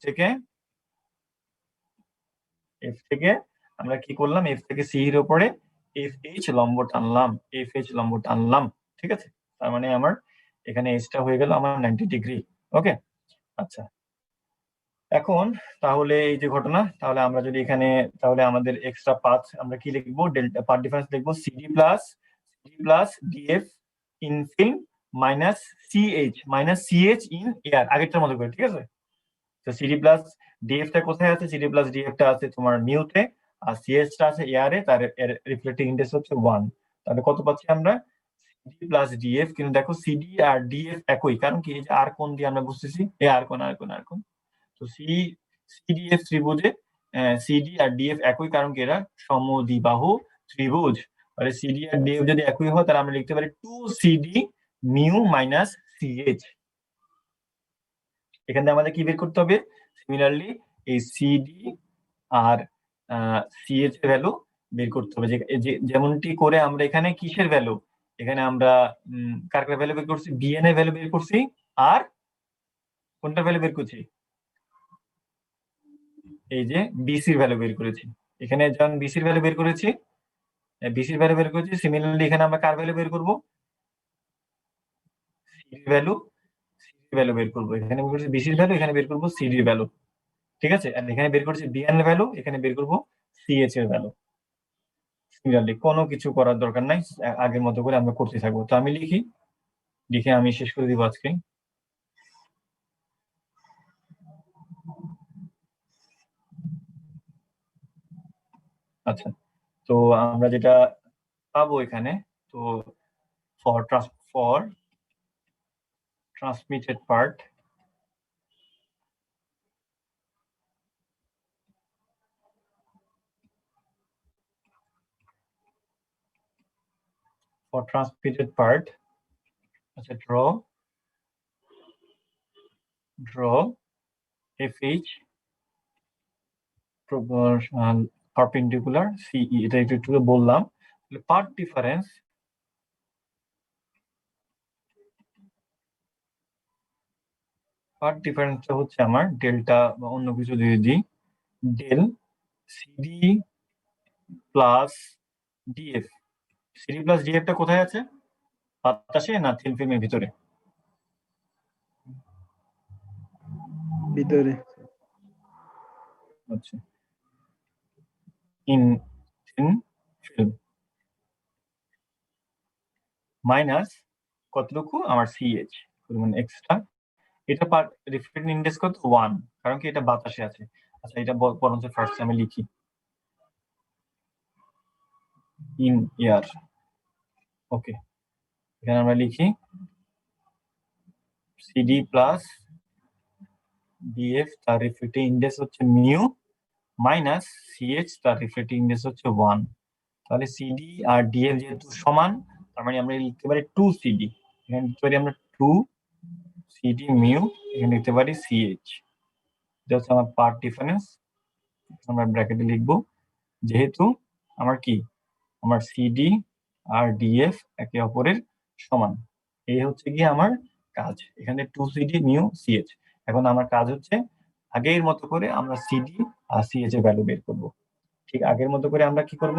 থেকে আমরা কি করলাম? এফ থেকে সি এর উপরে এফ এইচ লম্ব টানলাম, ঠিক আছে? তার মানে আমার এখানে এইচটা হয়ে গেল আমার 90 ডিগ্রি। ওকে, আচ্ছা। এখন তাহলে এই যে ঘটনা, তাহলে আমরা যদি এখানে তাহলে আমাদের এক্সট্রা পাথ আমরা কি লিখবো? ডেল্টা পাথ ডিফারেন্স লিখবো CD plus DF in film minus CH in air, আগেরটার মতো করে, ঠিক আছে? তো সিডি প্লাস ডিএফ টা কোথায় আছে? সিডি প্লাস ডিএফ টা আছে তোমার মিউতে, আর সিএইচ টা আছে এয়ারে, তার রিফ্লেক্টিং ইন্ডেক্স হচ্ছে 1। তাহলে কত পাচ্ছি আমরা? সিডি প্লাস ডিএফ, কিন্তু দেখো সিডি আর ডিএফ একই, কারণ কি এই যে আর কোণ দিয়ে আমরা বুঝতেছি এই আর কোণ আর কোণ আর কোণ। তো সিডিএফ ত্রিভুজে সিডি আর ডিএফ একই, কারণ কি এরা সমদ্বিবাহু ত্রিভুজ। তাহলে সিডি আর ডিএফ যদি একই হয় তাহলে আমরা লিখতে পারি 2CD মিউ মাইনাস সিএইচ। এখানে আমাদের কি বের করতে হবে? সিমিলারলি এই সিডি আর সিএইচ এর ভ্যালু বের করতে হবে, যেমনটি করে আমরা এখানে কিসের ভ্যালু, এখানে আমরা কার ভ্যালু বের করছি, বিএন এর ভ্যালু বের করছি, আর কোনটা ভ্যালু বের করছি, এই যে বিসির ভ্যালু বের করেছি। এখানে যখন বিসির ভ্যালু বের করেছি, সিমিলারলি এখানে আমরা কার ভ্যালু বের করব, সিডির ভ্যালু বের করব। এখানে বের করছি বিসির ভ্যালু, এখানে বের করব সিডির ভ্যালু, ঠিক আছে। আর এখানে বের করছি বিএন এর ভ্যালু, এখানে বের করব সিএইচ এর ভ্যালু। সিমিলারলি কোনো কিছু করার দরকার নাই, আগের মতো করে আমরা করতে থাকবো। তো আমি লিখে আমি শেষ করে দিব আজকে। আচ্ছা, তো আমরা যেটা পাবো এখানে, তো ফর ট্রান্সমিটেড পার্ট, আচ্ছা draw FH proportional perpendicular CE, এটা একটু বললাম। পার্ট ডিফারেন্সটা হচ্ছে আমার ডেল্টা বা অন্য কিছু দিয়ে দিই, del CD plus DF. CD plus ডিএফটা কোথায় আছে, বাতাসে না থিন ফিল্মের ভিতরে? ভিতরে। আচ্ছা, ইন থিন ফিল্ম মাইনাস কতটুকু আমার সিএইচ মানে এক্সট্রা, এটা পার রিফ্লেকটিং ইন্ডেক্স কত 1, কারণ কি এটা বাতাসে আছে। আচ্ছা, এটা বরঞ্চ ফার্স্ট আমি লিখি ইন এয়ার। ওকে, এখানে আমরা লিখি সিডি প্লাস ডিএফ, তার রিফ্লেকটিং ইন্ডেক্স হচ্ছে মিউ, মাইনাস সিএইচ, তার রিফ্লেকটিং ইন্ডেক্স হচ্ছে 1। তাহলে সিডি আর ডিএফ যেহেতু সমান, তার মানে আমরা লিখতে পারি 2CD, এখানে লিখতে পারি আমরা 2CD মিউ, এখানে লিখতে পারি সিএইচ। এটা হচ্ছে আমার পার্ট ডিফারেন্স, আমরা ব্র্যাকেটে লিখবো, যেহেতু আমার সিডি আর ডিএফ একে অপরের সমান। এই হচ্ছে গিয়ে আমার কাজ, এখানে 2CD মিউ সিএইচ। এখন আমার কাজ হচ্ছে আগের মতো করে আমরা সিডি আর সিএইচ এর ভ্যালু বের করব। ঠিক আগের মতো করে আমরা কি করব,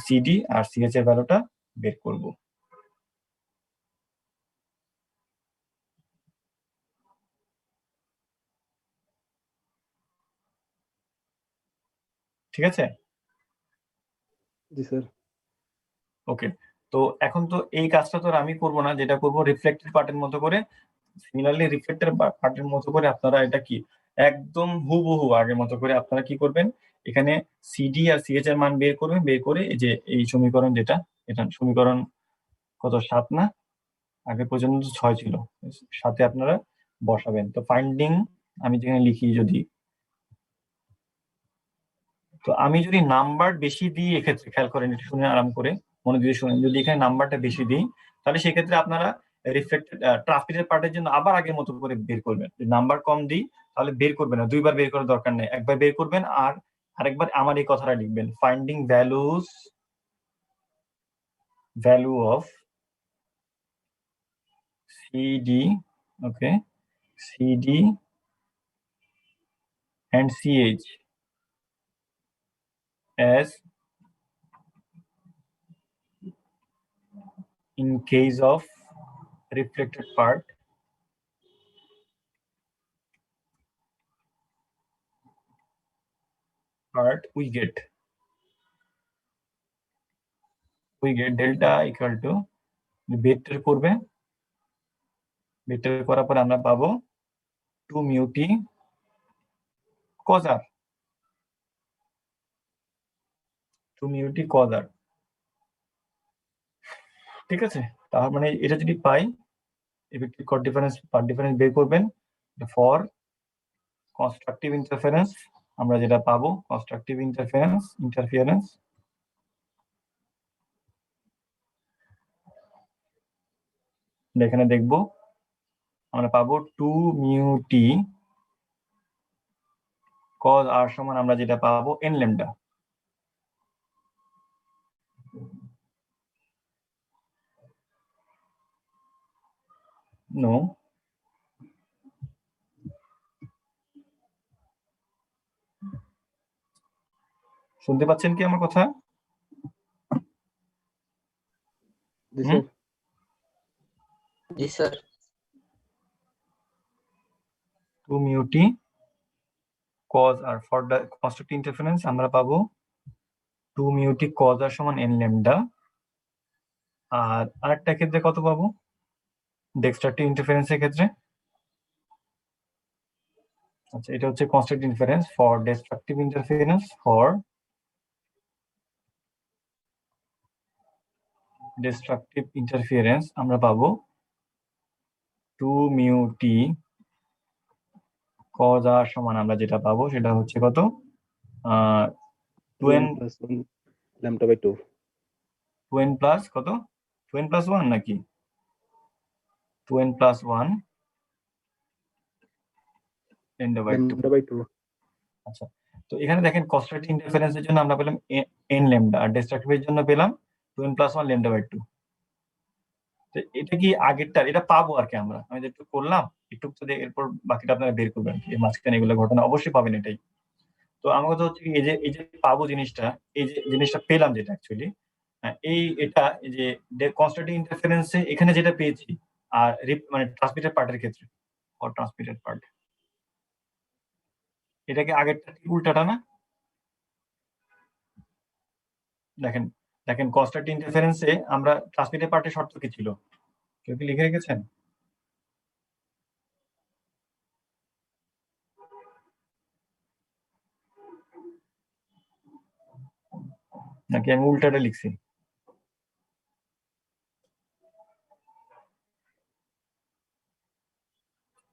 সিডি আর সিএইচ এর ভ্যালুটা বের করব। ঠিক আছে, জি স্যার। ওকে। তো এখন তো এই কাজটা তো আর আমি করব না, যেটা করব রিফ্লেক্টেড পার্টের মতো করে, সিমিলারলি রিফ্লেক্টেড পার্টের মতো করে আপনারা এটা কি একদম হুবহু আগের মতো করে আপনারা কি করবেন, এখানে সিডি আর সিএইচ এর মান বের করবেন, বের করে এই যে এই সমীকরণ, যেটা এটা সমীকরণ কত 7 না, আগে পর্যন্ত 6 ছিল, সাথে আপনারা বসাবেন। তো ফাইন্ডিং আমি যেখানে লিখি, তো আমি যদি নাম্বার বেশি দিই, এক্ষেত্রে খেয়াল করেন, একটু শুনে আরাম করে মনে দিয়ে শুনেন, যদি এখানে নাম্বারটা বেশি দিই তাহলে সেক্ষেত্রে আপনারা রিফ্লেক্টেড ট্রান্সমিটেড পার্টের জন্য আবার আগের মতো করে বের করবেন। যদি নাম্বার কম দিই তাহলে বের করবেন না, দুইবার বের করার দরকার নেই, একবার বের করবেন আর আরেকবার আমার এই কথাটা লিখবেন, finding value of CD, okay, CD and CH as in case of reflected part we get delta equal to বের করবে, বের করার পর আমরা পাবো 2 mu t cos r, 2 mu t cos r। ঠিক আছে, তার মানে এটা যদি পাই ইফেক্টিভ কট ডিফারেন্স পার্ট ডিফারেন্স বের করবেন ফর কনস্ট্রাকটিভ ইন্টারফারেন্স। আমরা যেটা পাবো কনস্ট্রাকটিভ ইন্টারফিয়ারেন্স এখানে দেখবো আমরা পাবো 2 মিউ টি cos r সমান আমরা যেটা পাবো n ল্যামডা। নো, শুনতে পাচ্ছেন কি আমার কথা? জি হুম? স্যার। জি sir. 2 mu T cos r for the constructive interference আমরা পাবো 2 মিউ টি cos r সমান n ল্যামডা। আর আরেকটা ক্ষেত্রে কত পাবো ডেক্সট্রাকটিভ ইন্টারফারেন্সের ক্ষেত্রে? আচ্ছা, এটা হচ্ছে constructive interference for destructive interference for destructive interference আমরা পাবো 2 মিউ টি cos r সমান আমরা যেটা পাবো সেটা হচ্ছে কত 2n 2n+1 λ/2 2n প্লাস কত 2n প্লাস 1 নাকি 2n প্লাস 1 λ/2। আচ্ছা, তো এখানে দেখেন কনস্ট্রাকটিভ ইন্টারফারেন্সের জন্য আমরা পেলাম n ল্যামডা আর ডিস্ট্রাকটিভের জন্য পেলাম 2n প্লাস 1 λ/2। তো এটা কি আগেরটা এটা পাবো আর কি আমি যেটুকু করলাম একটু তো এরপর বাকিটা আপনারা বের করবেন এই মাঝখানে এগুলো ঘটনা অবশ্যই পাবেন এটাই। তো আমার কথা হচ্ছে কি এই যে পাবো জিনিসটা এই যে জিনিসটা পেলাম যেটা অ্যাকচুয়ালি এটা এই যে কনস্ট্রাকটিভ ইন্টারফারেন্সে এখানে যেটা পেয়েছি আর মানে ট্রান্সমিটেড পার্টের ক্ষেত্রে অর ট্রান্সমিটেড পার্ট এটাকে আগেরটা ঠিক উল্টাটা না? দেখেন দেখেন কনস্ট্রাকটিভ ইন্টারফারেন্সে আমরা ট্রান্সমিটেড পার্টের শর্ত কি ছিল কেউ কি লিখে রেখেছেন? নাকি আমি উল্টাটা লিখছি?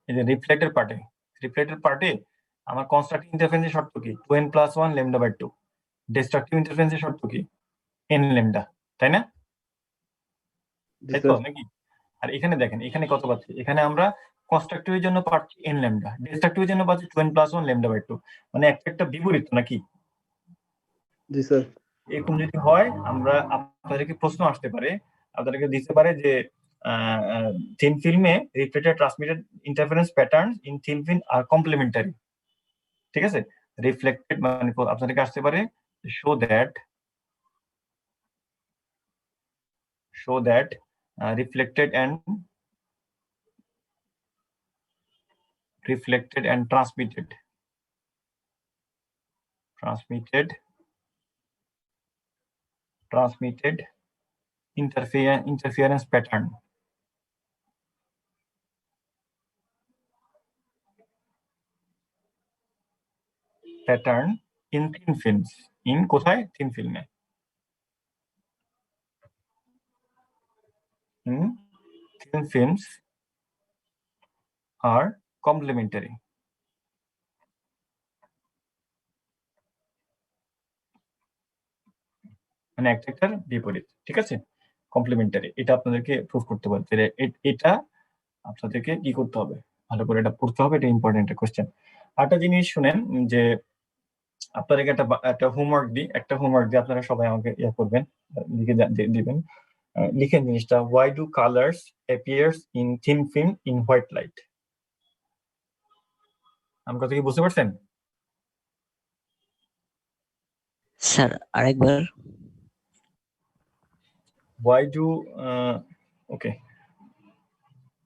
এই যে রিফ্লেক্টেড পার্টে আমার কনস্ট্রাকটিভ ইন্টারফারেন্সের শর্ত কি 2n প্লাস 1 λ/2, ডিস্ট্রাকটিভ ইন্টারফারেন্সের শর্ত কি n ল্যামডা, তাই না? জি তাই তো স্যার। নাকি? আর এখানে দেখেন এখানে কত পাচ্ছি এখানে আমরা কনস্ট্রাকটিভের জন্য পাচ্ছি n ল্যামডা, ডিস্ট্রাকটিভের জন্য পাচ্ছি 2n প্লাস 1 λ/2, মানে একটা বিপরীত নাকি? জি স্যার। এরকম যদি হয় আমরা আপনাদেরকে প্রশ্ন আসতে পারে আপনাদেরকে দিতে পারে যে থিন ফিল্মে reflected transmitted interference pattern in thin film আর কমপ্লিমেন্টারি। ঠিক আছে, রিফ্লেক্টেড মানে আপনাদেরকে আসতে পারে show that reflected and transmitted interference pattern in thin films in কোথায় thin film in thin films are complementary। মানে একটার বিপরীত, ঠিক আছে, কমপ্লিমেন্টারি। এটা আপনাদেরকে প্রুফ করতে বলতে এটা আপনাদেরকে কি করতে হবে ভালো করে এটা পড়তে হবে, এটা ইম্পর্টেন্ট একটা কোশ্চেন। আরেকটা জিনিস শুনেন যে আপনাদেরকে একটা হোমওয়ার্ক দিই, আপনারা সবাই আমাকে ইয়া করবেন লিখে দিবেন লিখেন জিনিসটা why do colors appears in thin film in white light? আমার কথা কি বুঝতে পারছেন? স্যার আরেকবার। why do ওকে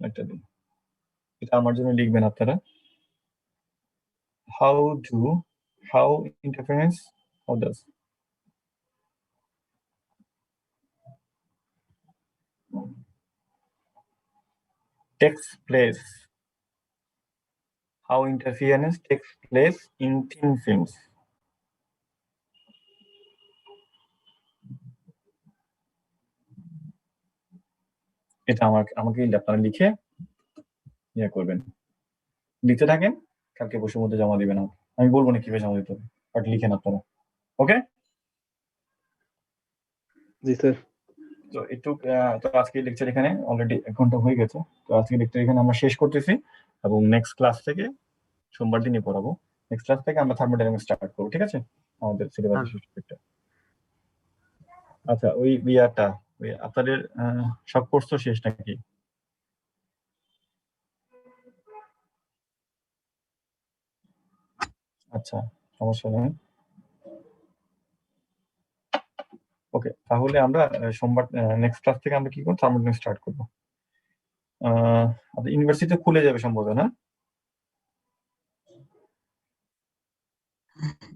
একটা দিন এটা আমার জন্য লিখবেন আপনারা how does takes place how interference takes place in thin films? এটা আমাকে আপনারা লিখে ইয়ে করবেন, লিখতে থাকেন, কালকে বসে মধ্যে জমা দিবেন। আমি বলবো না কিভাবে জমা দিতে হবে, বাট লিখেন আপনারা। ওকে, জি স্যার। তো একটু তো আজকে লেকচার এখানে অলরেডি 1 ঘন্টা হয়ে গেছে, তো আজকে লেকচার এখানে আমরা শেষ করতেছি, এবং নেক্সট ক্লাস থেকে সোমবার দিনই পড়াবো। নেক্সট ক্লাস থেকে আমরা থার্মোডাইনামিক্স স্টার্ট করবো, ঠিক আছে, আমাদের সিলেবাসের শেষ টপিকটা। আচ্ছা, ওই বিয়াটা ওই আপনাদের সব কোর্স তো শেষ নাকি? আচ্ছা, সমস্যা নেই। ওকে, তাহলে আমরা সোমবার নেক্সট ক্লাস থেকে আমরা কি করব, থার্মোডাইনামিক্স স্টার্ট করবো। আপনাদের ইউনিভার্সিটি খুলে যাবে সম্ভবত, না?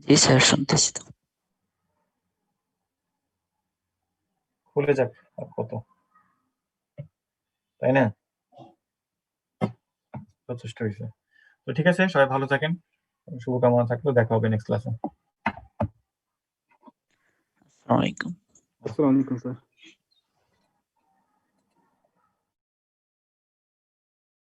জি স্যার, শুনতেছি তো। খুলে যাক আর কত, তাই না? যথেষ্ট হয়েছে। তো ঠিক আছে, সবাই ভালো থাকেন, শুভকামনা থাকলো, দেখা হবে নেক্সট ক্লাসে। আসসালামু আলাইকুম। আসসালামু আলাইকুম স্যার।